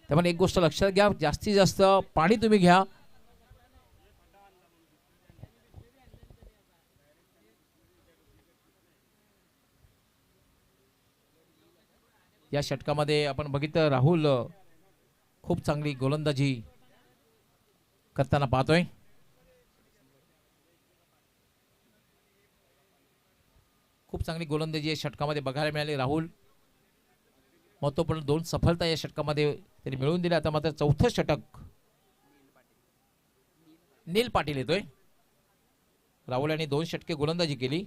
त्यामुळे एक गोष्ट लक्षात घ्या, जास्तीत जास्त पाणी तुम्ही घ्या. या षटकामध्ये आपण बघितलं राहुल खूप चांगली गोलंदाजी करताना पाहतोय. खूप चांगली गोलंदाजी या षटकामध्ये बघायला मिळाली. राहुल महत्वपूर्ण 2 सफलता या षटकामध्ये त्यांनी मिळवून दिल्या. आता मात्र चौथं षटक नील पाटील येतोय. राहुल यांनी 2 षटके गोलंदाजी केली.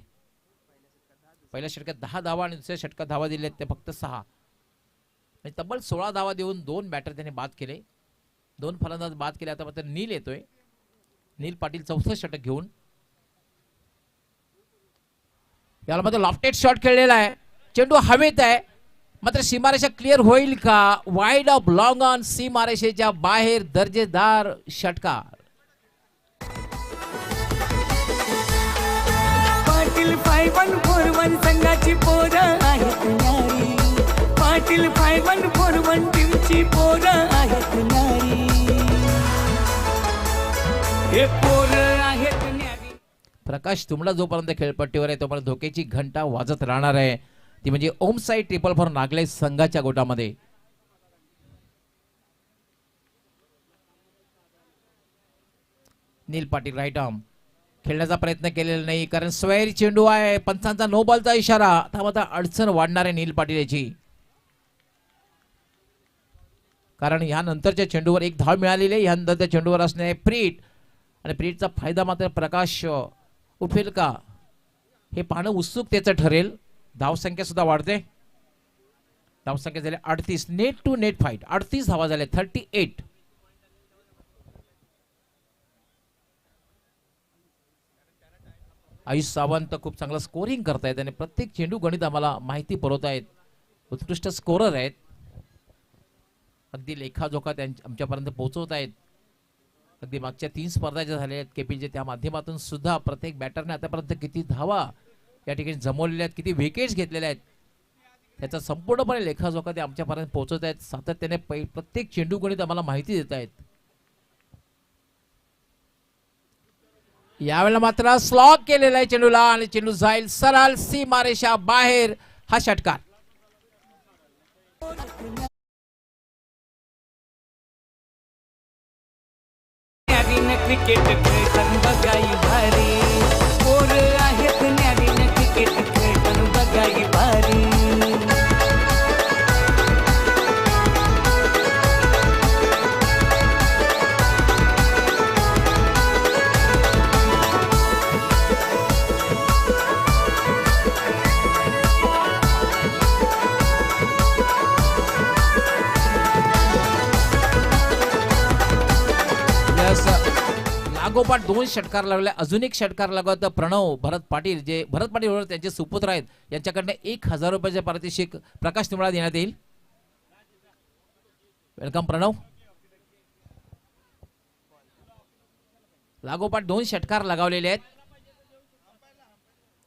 पहिल्या षटकात 10 धावा आणि दुसऱ्या षटकात धावा दिल्या ते फक्त 6, म्हणजे तब्बल 16 धावा देऊन 2 बॅटर त्यांनी बाद केले, 2 फलंदाज बाद केले. आता मात्र नील येतोय. नील पाटील चौथं षटक घेऊन. याला मात्र लॉफ्टेड शॉट खेळलेला आहे, चेंडू हवेत आहे, मात्र सीमारेषा क्लिअर होईल का? वाईड ऑफ लॉंग ऑन, सीमारेषेच्या बाहेर दर्जेदार षटकार. पाटील 5141 संघाची पोरं आहेत न्यारी, पाटील 5141 टीमची पोरं आहेत न्यारी, हे पोरं आहेत न्यारी. प्रकाश तुमला जोपर्यंत खेळपट्टीवर आहे तोपर्यंत धोक्याची घंटा वाजत राहणार आहे, ती म्हणजे ओम साई ट्रिपल फॉर नागले संघाच्या गोटामध्ये. नील पाटील राईट आर्म खेळण्याचा प्रयत्न केलेला नाही, कारण स्वैरी चेंडू आहे. पंचांचा नो बॉलचा इशारा. आता मात्र अडचण वाढणार आहे नील पाटील याची, कारण ह्यानंतरच्या चेंडूवर 1 धाव मिळालेली आहे. ह्यानंतरच्या चेंडूवर असणे प्रीट, आणि प्रीटचा फायदा मात्र प्रकाश उठवेल का हे पाहणं उत्सुकतेचं ठरेल. धावसंख्या सुद्धा वाढते. धावसंख्या झाली 38. नेट टू नेट फाईट 38 धावा झाल्या, 38. आयुष सावंत खूप चांगलं स्कोरिंग करतायत आणि प्रत्येक चेंडू गणित आम्हाला माहिती पुरवत आहेत. उत्कृष्ट स्कोरर आहेत, अगदी लेखाजोखा आमच्यापर्यंत पोहोचवत आहेत. अगदी मागच्या 3 स्पर्धा ज्या झाल्या आहेत केपीचे, त्या माध्यमातून सुद्धा प्रत्येक बॅटरने आतापर्यंत किती धावा या ठिकाणी जमवलेल्या आहेत, किती विकेट्स घेतलेल्या आहेत, त्याचा संपूर्णपणे लेखाजोखा ते आमच्यापर्यंत पोहोचवत आहेत. सातत्याने प्रत्येक चेंडू गणित आम्हाला माहिती देत आहेत. यावेळेला मात्र स्लॉग केलेला आहे चेंडूला, आणि चेंडू जाईल सरळ सीमारेषा बाहेर. हा षटकार. क्रिकेट खेळताना बघाई भारी, पोरं आहेत न्यारीनं क्रिकेट खेळताना बघाई भारी. लागोपाठ 2 षटकार लागले. अजून एक षटकार लागत प्रणव भरत पाटील, जे भरत पाटील त्यांचे सुपुत्र आहेत, यांच्याकडनं 1000 रुपयाचे पारितोषिक प्रकाश तुम्हाला देण्यात येईल. वेलकम प्रणव. लागोपाठ 2 षटकार लगावलेले आहेत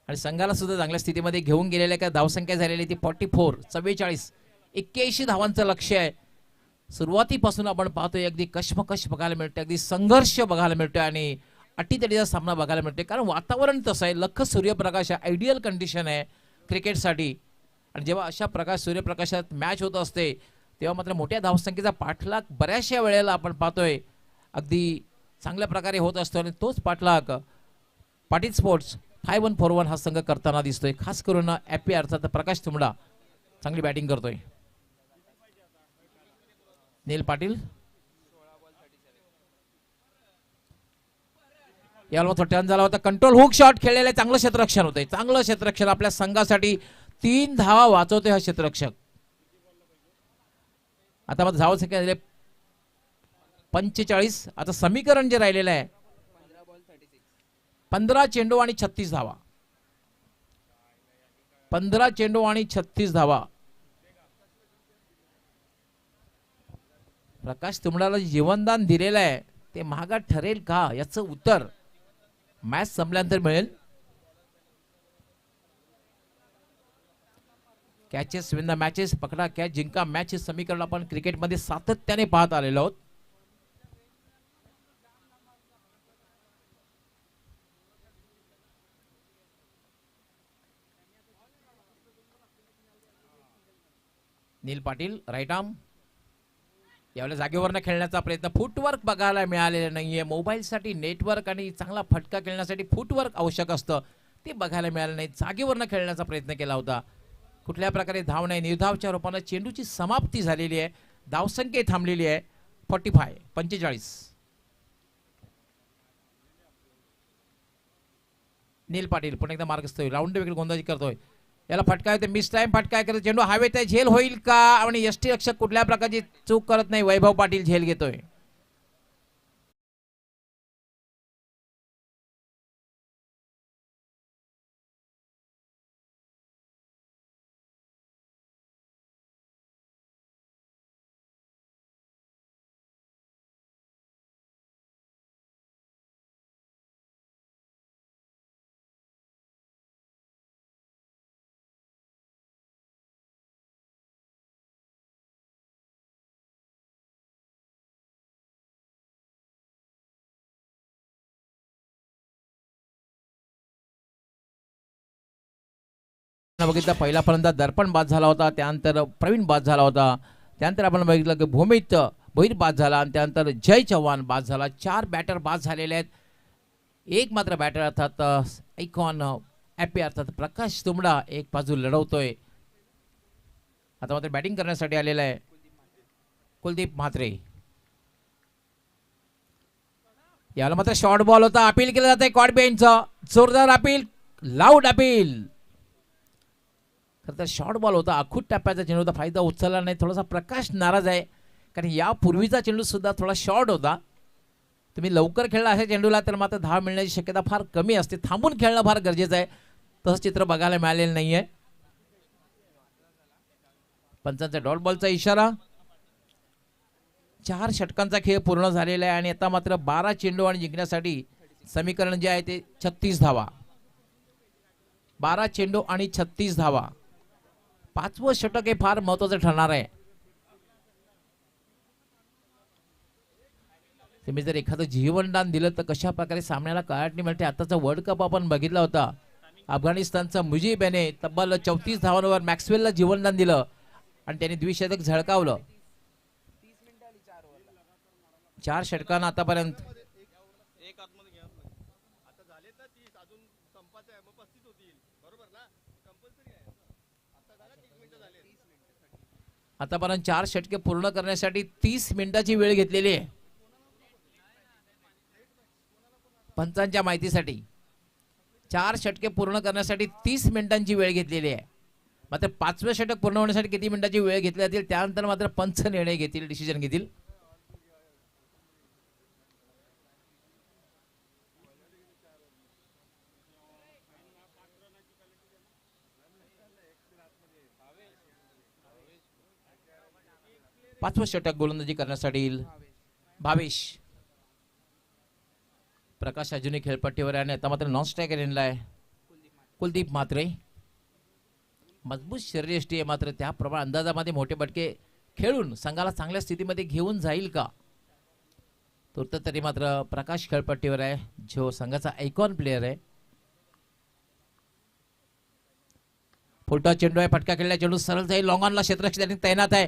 आणि संघाला सुद्धा चांगल्या स्थितीमध्ये घेऊन गेलेले आहे. धावसंख्या झालेली ती 44, 44, 81 धावांचं लक्ष्य आहे. सुरुवातीपासून आपण पाहतोय अगदी कश्मकश बघायला मिळते, अगदी संघर्ष बघायला मिळतोय आणि अटीतटीचा सामना बघायला मिळतोय, कारण वातावरण तसं आहे. लख सूर्यप्रकाश आयडियल कंडिशन आहे क्रिकेटसाठी, आणि जेव्हा अशा सूर्यप्रकाशात मॅच होत असते तेव्हा मात्र मोठ्या धावसंख्येचा पाठलाग बऱ्याचशा वेळेला आपण पाहतोय अगदी चांगल्या प्रकारे होत असतो. आणि तोच पाठलाग पाटील स्पोर्ट्स 5141 हा संघ करताना दिसतोय. खास करून एपी अर्थात प्रकाश तुंबडा चांगली बॅटिंग करतोय. नील पाटील याला तो टर्न झाला होता. कंट्रोल हुक शॉट खेळलेलं आहे. चांगलं क्षेत्ररक्षण होतंय. चांगलं क्षेत्ररक्षण आपल्या संघासाठी 3 धावा वाचवतोय हा क्षेत्ररक्षक. आता मग धावा संख्या झाले 45. आता समीकरण जे राहिलेलं आहे 15 चेंडू आणि 36 धावा. 15 चेंडू आणि 36 धावा. प्रकाश तुंबडाला जीवनदान दिलेलं आहे ते महागात ठरेल का याचं उत्तर मॅच संपल्यानंतर मिळेल. कॅचेस विन द मॅचेस, पकडा कॅच जिंका मॅच हे समीकरण आपण क्रिकेटमध्ये सातत्याने पाहत आलेलो आहोत. नील पाटील राईट आर्म यावेळेला जागेवरनं खेळण्याचा प्रयत्न. फुटवर्क बघायला मिळालेलं नाहीये. मोबाईलसाठी नेटवर्क आणि चांगला फटका खेळण्यासाठी फुटवर्क आवश्यक असतं, ते बघायला मिळालं नाही. जागेवरनं खेळण्याचा प्रयत्न केला होता. कुठल्या प्रकारे धाव नाही. निर्धावच्या रूपानं चेंडूची समाप्ती झालेली आहे. धावसंख्या थांबलेली आहे 45. नील पाटील पुन्हा एकदा मार्गस्थ होईल. राऊंड विकेट गोंदाजी करतोय. याला फटका येते. मिस टाइम फटका करतो. चेंडू हवेत आहे. झेल होईल का? आणि यष्टी रक्षक कुठल्या प्रकारची चूक करत नाही. वैभव पाटील झेल घेतोय. बघितलं पहिला फलंदाज दर्पण बाद झाला होता. त्यानंतर प्रवीण बाद झाला होता. त्यानंतर आपण बघितलं की भूमित बहिर बाद झाला आणि त्यानंतर जय चव्हाण बाद झाला. 4 बॅटर बाद झालेले आहेत. एक मात्र बॅटर अर्थात आयकॉन एपी अर्थात प्रकाश तुंबडा एक बाजू लढवतोय. आता मात्र बॅटिंग करण्यासाठी आलेला आहे कुलदीप म्हात्रे. याला मात्र शॉर्ट बॉल होता. अपील केलं जातंय क्वाड बेंचचं. जोरदार अपील, लाऊड अपील. खरं तर शॉर्ट बॉल होता. आखूट टप्प्याचा चेंडू होता. फायदा उचलला नाही. थोडासा प्रकाश नाराज आहे कारण यापूर्वीचा चेंडू सुद्धा थोडा शॉर्ट होता. तुम्ही लवकर खेळला अशा चेंडूला तर मात्र धाव मिळण्याची शक्यता फार कमी असते. थांबून खेळणं फार गरजेचं आहे. तसं चित्र बघायला मिळालेलं नाहीये. पंचांचा डॉट बॉलचा इशारा. 4 षटकांचा खेळ पूर्ण झालेला आहे आणि आता मात्र 12 चेंडू आणि जिंकण्यासाठी समीकरण जे आहे ते 36 धावा. 12 चेंडू आणि 36 धावा. 5वं षटक हे फार महत्वाचं ठरणार आहे. तुम्ही जर एखादं जीवनदान दिलं तर कशा प्रकारे सामन्याला कळाटणी मिळते. आताचा वर्ल्ड कप आपण बघितला होता. अफगाणिस्तानचा मुजीब याने तब्बल 34 धावांवर मॅक्सवेलला जीवनदान दिलं आणि त्याने द्विशतक झळकावलं. 4 षटकांना आतापर्यंत आतापर्यंत 4 षटके पूर्ण करण्यासाठी 30 मिनिटाची वेळ घेतलेली आहे. पंचांच्या माहितीसाठी 4 षटके पूर्ण करण्यासाठी 30 मिनिटांची वेळ घेतलेली आहे. मात्र 5वें षटक पूर्ण होण्यासाठी किती मिनिटाची वेळ घेतली जातील त्यानंतर मात्र पंच निर्णय घेतील, डिसिजन घेतील. पाचवं षटक गोलंदाजी करण्यासाठी भावेश. प्रकाश अजूनही खेळपट्टीवर आहे आणि आता मात्र नॉन स्ट्रायकर इनला आहे कुलदीप म्हात्रे. मजबूत शरीरयष्टी आहे मात्र त्याप्रमाणे अंदाजामध्ये मोठे बटके खेळून संघाला चांगल्या स्थितीमध्ये घेऊन जाईल का तूर्त तरी मात्र प्रकाश खेळपट्टीवर आहे जो संघाचा आयकॉन प्लेअर आहे. फुलटॉस चेंडू आहे. फटका खेळला चेंडू सरळ जाईल. लॉंग ऑनला क्षेत्ररक्षक तैनात आहे.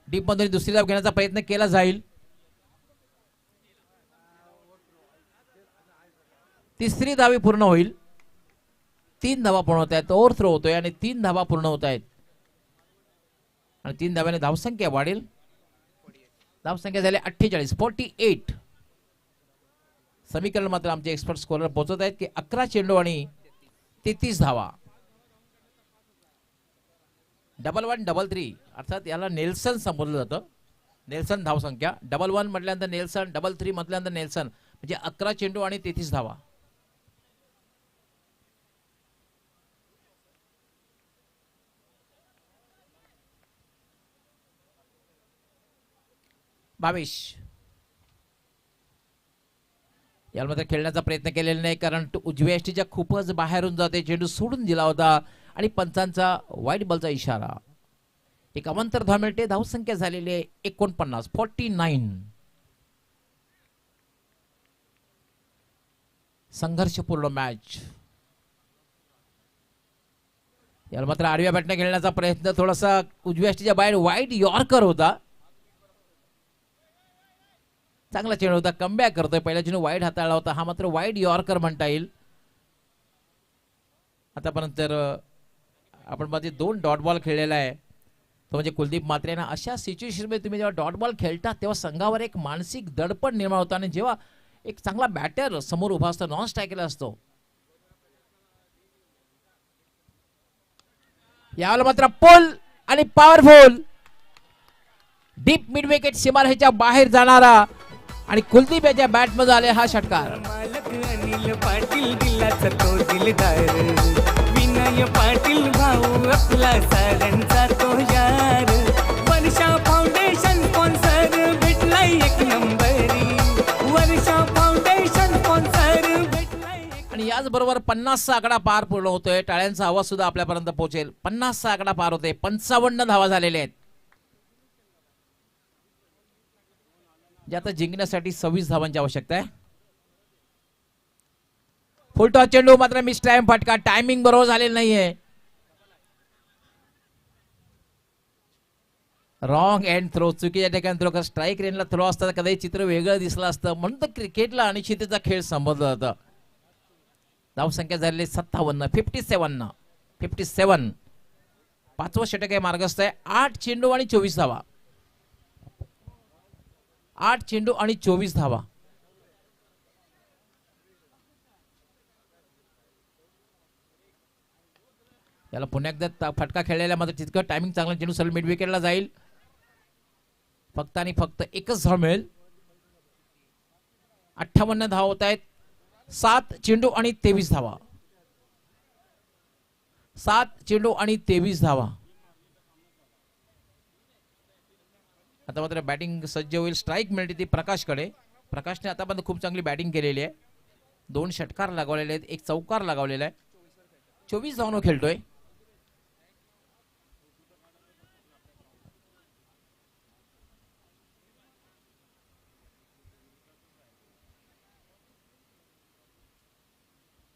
डीप मध्ये दुसरी धाव घेण्याचा प्रयत्न केला जाईल. तिसरी धावी पूर्ण होईल. 3 धावा पूर्ण होत आहेत. ओव्हर थ्रो होतोय आणि 3 धावा पूर्ण होत आहेत आणि 3 धाव्याने धावसंख्या वाढेल. धावसंख्या झाली 48 48. समीकरण मात्र आमचे एक्सपर्ट स्कोरर पोहोचत आहेत की 11 चेंडू आणि 33 धावा. 1133 अर्थात याला नेल्सन संबोधलं जातं. नेल्सन धावसंख्या 11 म्हटल्यानंतर नेल्सन, 33 म्हटल्यानंतर नेल्सन, म्हणजे 11 चेंडू आणि 33 धावा. भावेश याला मात्र खेळण्याचा प्रयत्न केलेला नाही कारण तो उजव्या एसटीच्या खूपच बाहेरून जाते. चेंडू सोडून दिला होता आणि पंचांचा वाईट बॉलचा इशारा. एक अवांतर धाव मिळते. धावसंख्या झालेली आहे 49 49. संघर्षपूर्ण मॅच. याला मात्र आडव्या बॅटने खेळण्याचा प्रयत्न थोडासा उजव्या एसटीच्या बाहेर वाईट यॉर्कर होता. चांगला चेंडू होता. कमबॅक करतोय. पहिला चेंडू वाईट हाताळला होता. हा मात्र वाईट यॉर्कर म्हणता येईल. आतापर्यंत आपण मध्ये 2 डॉट बॉल खेळलेला आहे तो म्हणजे कुलदीप म्हात्रे. अशा सिच्युएशन मध्ये तुम्ही जेव्हा डॉट बॉल खेळता तेव्हा संघावर एक मानसिक दडपण निर्माण होतं आणि जेव्हा एक चांगला बॅटर समोर उभा असतो, नॉन स्ट्रायकला असतो, यावेळेला मात्र पोल आणि पॉवरफुल डीप मिड विकेट सीमारेषेच्या बाहेर जाणारा आणि कुलदीप याच्या बॅट मध्ये आले हा षटकार. मालक अनिल पाटील दिलाचा तो दिलदार, विनय पाटील भाऊ आपला साऱ्यांचा तो यार, वर्षा फाउंडेशन स्पॉन्सर भेटलाय 1 नंबरी, वर्षा फाउंडेशन स्पॉन्सर भेटलाय. आणि याचबरोबर 50चा आकडा पार पूर्ण होतोय. टाळ्यांचा आवाज सुद्धा आपल्यापर्यंत पोहोचेल. 50चा आकडा पार होतोय. 55 धावा झालेल्या आहेत. जे आता जिंकण्यासाठी 26 धावांची आवश्यकता आहे. फुल टॉस चेंडू मात्र मिस टाइम फटका. टायमिंग बरोबर झालेलं नाहीये. Wrong end throw. चुकीच्या ठिकाणी थ्रो. स्ट्राईक रेंजला थ्रो असतात कदाचित चित्र वेगळं दिसलं असतं. म्हणून तर क्रिकेटला अनिश्चिततेचा खेळ संबोधला जातं. धावसंख्या झालेली 57 57. 5वं षटक आहे मार्गस्थ आहे. 8 चेंडू आणि 24 धावा. 8 चेंडू आणि 24 धावा. याला पुन्हा एकदा फटका खेळलेला मात्र तितकं टायमिंग चांगला. चेंडू सरळ मिड विकेटला जाईल. फक्त आणि फक्त एकच धाव मिळेल. 58 धावा होत आहेत. 7 चेंडू आणि 23 धावा. 7 चेंडू आणि 23 धावा. आता मात्र बॅटिंग सज्ज होईल. स्ट्राईक मिळते ती प्रकाशकडे. प्रकाशने आतापर्यंत खूप चांगली बॅटिंग केलेली आहे. 2 षटकार लगावलेले आहेत. 1 चौकार लगावलेला आहे. 24 धावांवर खेळतोय.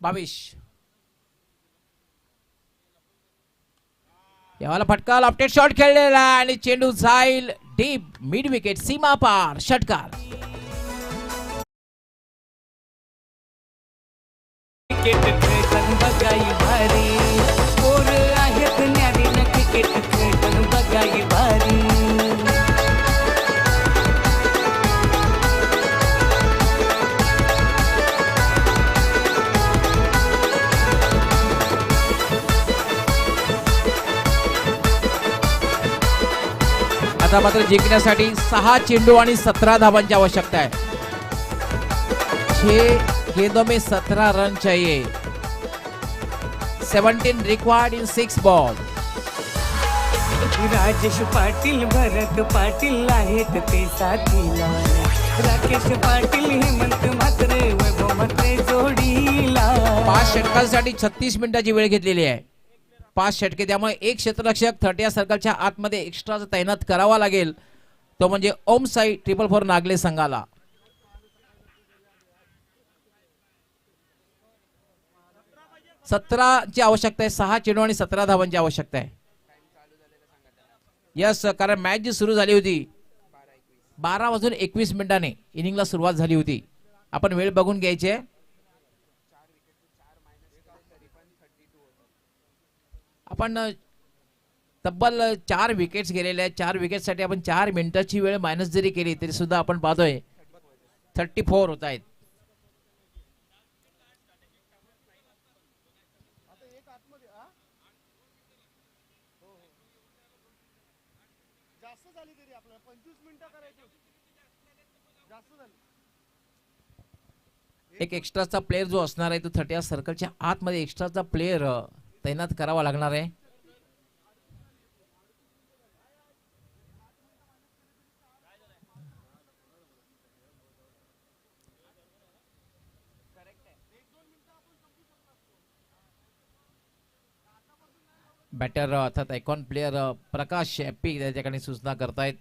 बावीस. याला फटका लॉफ्टेड शॉट खेळलेला आणि चेंडू जाईल डीप मिड विकेट सीमा पार. षटकार. क्रिकेट खेळताना बघाई भारी, पोर आहेत न्यारीला क्रिकेट खेळताना बघाई भारी. आता मात्र जिंकण्यासाठी 6 चेंडू आणि 17 धावांची आवश्यकता आहे. 6 गेंदों में 17 रन चाहिए. 17 required in 6 ball. Rajesh Patil, Bharat Patil आहेत ते साथीला, राकेश पाटील, हेमंत म्हात्रे, वैभव म्हात्रे जोडीला. 5 षटकांसाठी 36 मिनिटाची वेळ घेतलेली आहे. 5 षटके. त्यामुळे एक क्षेत्ररक्षक 30 सर्कलच्या आतमध्ये एक्स्ट्रा तैनात करावा लागेल. तो म्हणजे ओम साई 444 नागले संघाला. ची आवश्यकता आहे. 6 चेंडू आणि 17 धावांची आवश्यकता आहे. यस, कारण मॅच जी सुरू झाली होती 12:21 इनिंगला सुरुवात झाली होती. आपण वेळ बघून घ्यायची आहे. आपण तब्बल 4 विकेट्स गेलेल्या आहेत. 4 विकेटसाठी आपण 4 मिनिटाची वेळ मायनस जरी केली तरी सुद्धा आपण पाहतोय 34 होत आहेत. एक एक्स्ट्राचा प्लेअर जो असणार आहे तो 30 सर्कलच्या आतमध्ये एक्स्ट्राचा प्लेअर तैनात करावा लागणार आहे. बॅटर अर्थात आयकॉन प्लेअर प्रकाश एपी त्या ठिकाणी सूचना करतायत.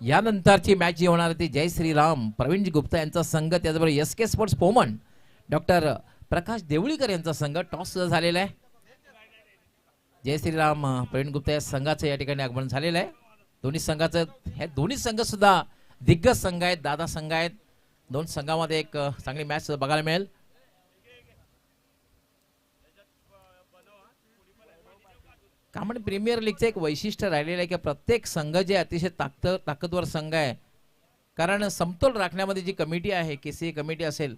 यानंतरची मॅच जी होणार ती जय श्रीराम प्रवीण गुप्ता यांचा संघ त्याचबरोबर एस के स्पोर्ट्स पोमन डॉक्टर प्रकाश देवळीकर यांचा संघ टॉस झालेला आहे. जय श्रीराम प्रवीण गुप्ता या संघाचं या ठिकाणी आगमन झालेलं आहे. दोन्ही संघाचं हे दोन्ही संघ सुद्धा दिग्गज संघ आहेत, दादा संघ आहेत. दोन संघामध्ये एक चांगली मॅच बघायला मिळेल. कामण प्रीमियर लीगचं एक वैशिष्ट्य राहिलेलं आहे की प्रत्येक संघ जे अतिशय ताकदवर संघ आहे, कारण समतोल राखण्यामध्ये जी कमिटी आहे केसीए कमिटी असेल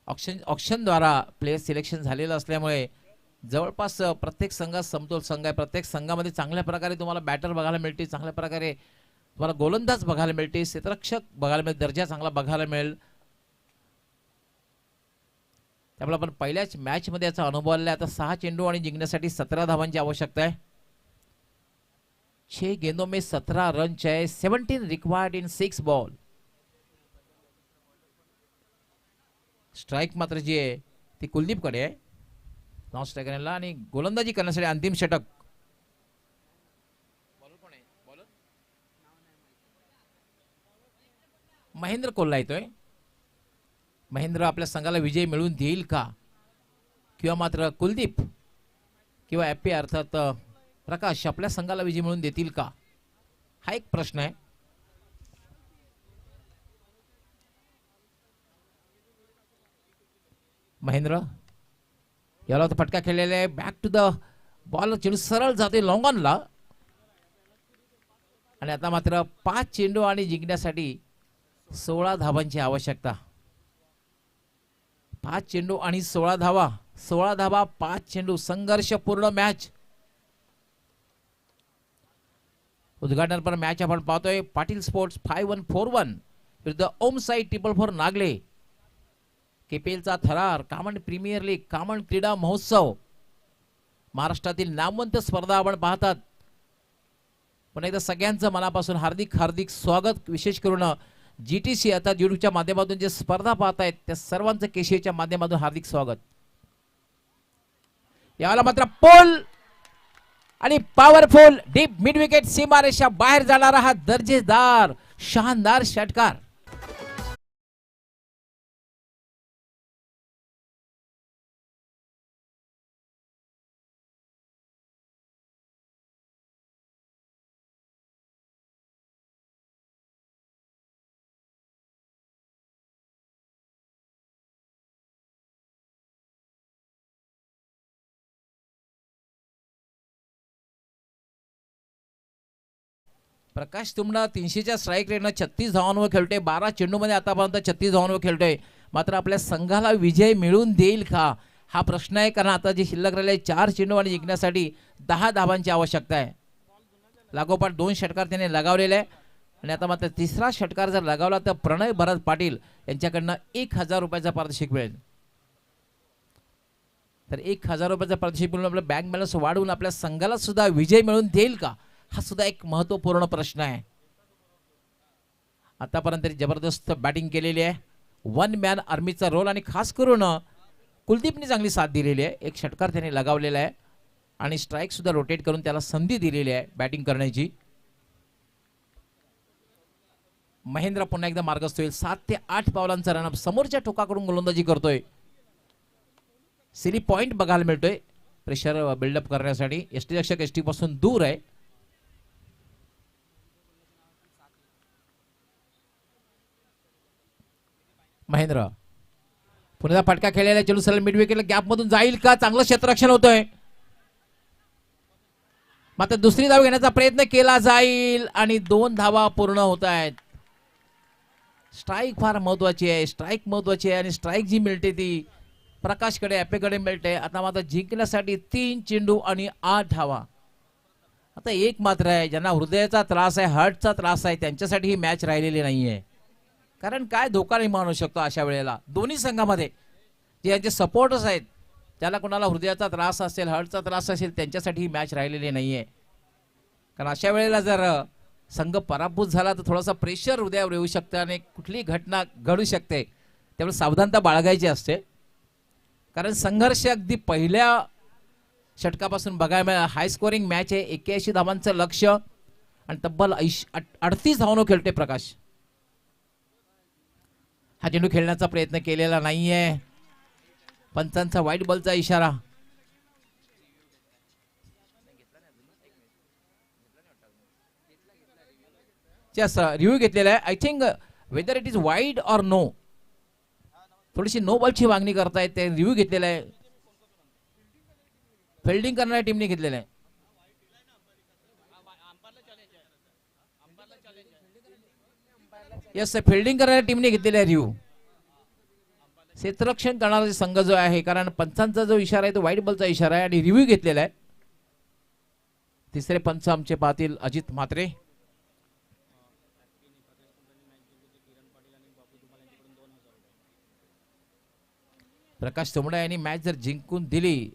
ऑक्शनद्वारा प्लेयर सिलेक्शन झालेलं असल्यामुळे जवळपास प्रत्येक संघात समतोल संघ आहे. प्रत्येक संघामध्ये चांगल्या प्रकारे तुम्हाला बॅटर बघायला मिळते, चांगल्या प्रकारे तुम्हाला गोलंदाज बघायला मिळते, क्षेत्ररक्षक बघायला मिळेल, दर्जा चांगला बघायला मिळेल. त्यामुळे आपण पहिल्याच मॅच मध्ये याचा अनुभव आलेला आहे. आता 6 चेंडू आणि जिंकण्यासाठी 17 धावांची आवश्यकता आहे. 6 गेंदों में 17 रन चाहिए. 17 रिक्वायर्ड इन 6 बॉल. स्ट्राइक मात्र जी आहे ती कुलदीप कडे आहे नॉन स्ट्रायकरला, आणि गोलंदाजी करण्यासाठी अंतिम षटक महेंद्र कोल्हा येतोय. महेंद्र आपल्या संघाला विजय मिळवून देईल का, किंवा मात्र कुलदीप किंवा एपी अर्थात प्रकाश आपल्या संघाला विजय मिळवून देतील का, हा एक प्रश्न आहे. महेंद्र याला फटका खेळलेला आहे. बॅक टू द बॉल, चेंडू सरळ जाते लॉंग ऑनला, आणि आता मात्र 5 चेंडू आणि जिंकण्यासाठी 16 धावांची आवश्यकता. 5 चेंडू आणि 16 धावा. 16 धावा 5 चेंडू, संघर्षपूर्ण मॅच. उद्घाटन पर मॅच आपण पाहतोय पाटील स्पोर्ट्स 5141 विरुद्ध ओम साई 444 नागले. केपीएलचा थरार, कामन प्रीमियर लीग, कामन क्रीडा महोत्सव, महाराष्ट्रातील नामवंत स्पर्धा आपण पाहतात. पण एकदा सगळ्यांचं मनापासून हार्दिक हार्दिक स्वागत. विशेष करून जीटीसी आता यूट्यूबच्या माध्यमातून जे स्पर्धा पाहतायत त्या सर्वांचं केसीएच्या माध्यमातून हार्दिक स्वागत. याला मात्र पोल आणि पॉवरफुल डीप मिड विकेट, सीमारेषा बाहेर जाणारा हा दर्जेदार शानदार षटकार. प्रकाश तुमना 300च्या स्ट्राईक रेटनं 36 धावांवर खेळतोय. 12 चेंडूमध्ये आतापर्यंत 36 धावांवर खेळतोय. मात्र आपल्या संघाला विजय मिळवून देईल का, हा प्रश्न आहे. कारण आता जे शिल्लक राहिले 4 चेंडू आणि जिंकण्यासाठी 10 धावांची आवश्यकता आहे. लागोपाठ 2 षटकार त्याने लगावलेले आहे, आणि आता मात्र तिसरा षटकार जर लगावला तर प्रणय भरत पाटील यांच्याकडनं 1000 रुपयाचा पारितोषिक मिळेल. तर 1000 रुपयाचा पारितोषिक मिळून आपलं बँक बॅलन्स वाढवून आपल्या संघाला सुद्धा विजय मिळवून देईल का, हा सुद्धा एक महत्वपूर्ण प्रश्न आहे. आतापर्यंत जबरदस्त बॅटिंग केलेली आहे. 1 मॅन आर्मीचा रोल, आणि खास करून कुलदीपने चांगली साथ दिलेली आहे. एक षटकार त्याने लगावलेला आहे आणि स्ट्राईक सुद्धा रोटेट करून त्याला संधी दिलेली आहे बॅटिंग करण्याची. महेंद्र पुन्हा एकदा मार्गस्थ होईल. 7 ते 8 पावलांचा रनअप, समोरच्या टोकाकडून गोलंदाजी करतोय. सिली पॉइंट बघायला मिळतोय प्रेशर बिल्डअप करण्यासाठी. यष्टीरक्षक एसटी पासून दूर आहे. महेंद्र पुन्हा फटका खेळलेला चेंडू सरळ मिड विकेटला गॅप मधून जाईल का, चांगलं क्षेत्ररक्षण होतोय. मात्र दुसरी धाव घेण्याचा प्रयत्न केला जाईल आणि 2 धावा पूर्ण होत आहेत. स्ट्राईक फार महत्वाची आहे, स्ट्राईक महत्वाची आहे आणि स्ट्राईक जी मिळते ती प्रकाशकडे ॲपेकडे मिळते. आता मात्र जिंकण्यासाठी 3 चेंडू आणि 8 धावा. आता एक मात्र आहे, ज्यांना हृदयाचा त्रास आहे, हार्टचा त्रास आहे, त्यांच्यासाठी ही मॅच राहिलेली नाही आहे. कारण काय धोका निर्माण होऊ शकतो अशा वेळेला. दोन्ही संघामध्ये जे यांचे सपोर्टर्स आहेत, त्याला कोणाला हृदयाचा त्रास असेल, हार्टचा त्रास असेल, त्यांच्यासाठी ही मॅच राहिलेली नाही आहे. कारण अशा वेळेला जर संघ पराभूत झाला तर थोडासा प्रेशर हृदयावर येऊ शकतं आणि कुठली घटना घडू शकते. त्यामुळे सावधानता बाळगायची असते. कारण संघर्ष अगदी पहिल्या षटकापासून बघायला मिळाला. हाय स्कोरिंग मॅच आहे. 81 धावांचं लक्ष्य आणि तब्बल 38 धावांवर खेळते प्रकाश. हा चेंडू खेळण्याचा प्रयत्न केलेला नाहीये. पंचांचा व्हाईट बॉलचा इशारा. रिव्ह्यू घेतलेला आहे. I think whether it is wide or no, थोडीशी नो बॉलची मागणी करतायत. ते रिव्ह्यू घेतलेला आहे. फिल्डिंग करणाऱ्या टीमने घेतलेला आहे. यस, फिल्डिंग करणाऱ्या टीमने घेतलेला आहे रिव्ह्यू. क्षेत्ररक्षण करणारा संघ जो आहे, कारण पंचांचा जो इशारा आहे तो व्हाईट बॉलचा इशारा आहे आणि रिव्ह्यू घेतलेला आहे. तिसरे पंच आमचे पाहतील अजित म्हात्रे. प्रकाश तोमडा यांनी मॅच जर जिंकून दिली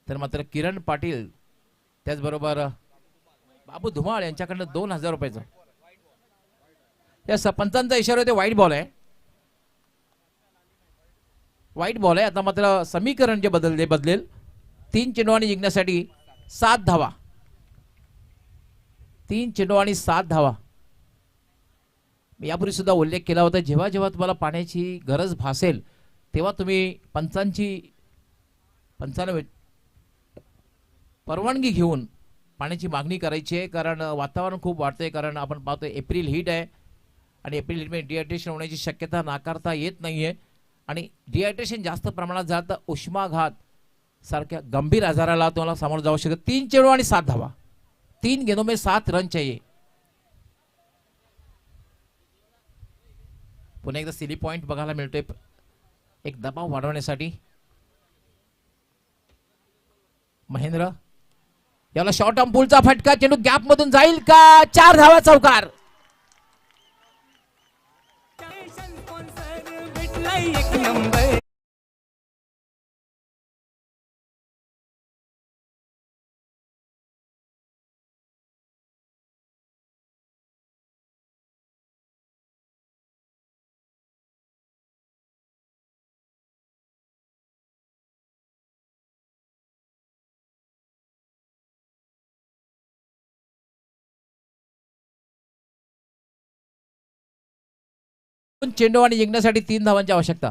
तर मात्र किरण पाटील त्याचबरोबर बाबू धुमाळ यांच्याकडनं 2000 रुपयाचं. या पंचांचा इशारा होते व्हाईट बॉल आहे. व्हाईट बॉल आहे. आता मात्र समीकरण जे बदलेल. 3 चेंडू आणि जिंकण्यासाठी 7 धावा. 3 चेंडू आणि 7 धावा. मी यापूर्वी सुद्धा उल्लेख केला होता, जेव्हा जेव्हा तुम्हाला पाण्याची गरज भासेल तेव्हा तुम्ही पंचांची परवानगी घेऊन पाण्याची मागणी करायची आहे. कारण वातावरण खूप वाढतंय. कारण आपण पाहतोय एप्रिल हीट आहे आणि एप्रिल हीटमध्ये डिहायड्रेशन होण्याची शक्यता नाकारता येत नाहीये. आणि डिहायड्रेशन जास्त प्रमाणात झालं तर उष्माघात सारख्या गंभीर आजाराला तुम्हाला सामोरं जाऊ शकतं. 3 चेंडू आणि 7 धावा. 3 गेंदों में 7 रन चाहिए. पुन्हा एकदा सिली पॉइंट बघायला मिळतोय एक दबाव वाढवण्यासाठी. महेंद्र याला शॉर्ट आर्म पुलचा फटका. चेंडू गॅप मधून जाईल का? 4 धावा चौकार. एक नंबर. चेंडू आणि जिंकण्यासाठी 3 धावांची आवश्यकता.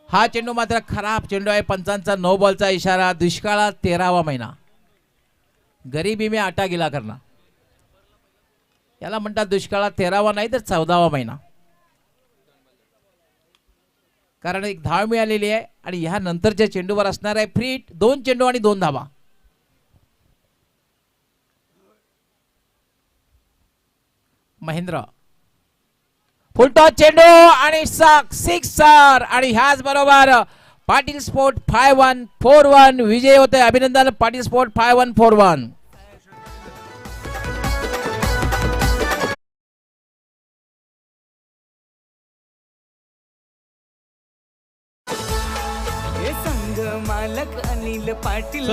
हा चेंडू मात्र खराब चेंडू आहे. पंचांचा नो बॉलचा इशारा. दुष्काळात 13वा महिना. गरीबी में आटा गिला करना याला म्हणतात. दुष्काळात 13वा नाही तर 14वा महिना. कारण एक धाव मिळालेली आहे आणि ह्या नंतरच्या चेंडूवर असणार आहे फ्री हिट. 2 चेंडू आणि 2 धावा. महेंद्र फुलटॉस चेंडू आणि सिक्सर. आणि ह्याच बरोबर पाटील स्पोर्ट 5-1 4-1 विजय होते. अभिनंदन पाटील स्पोर्ट 5-1 4-1. हे संघ मालक अनिल पाटील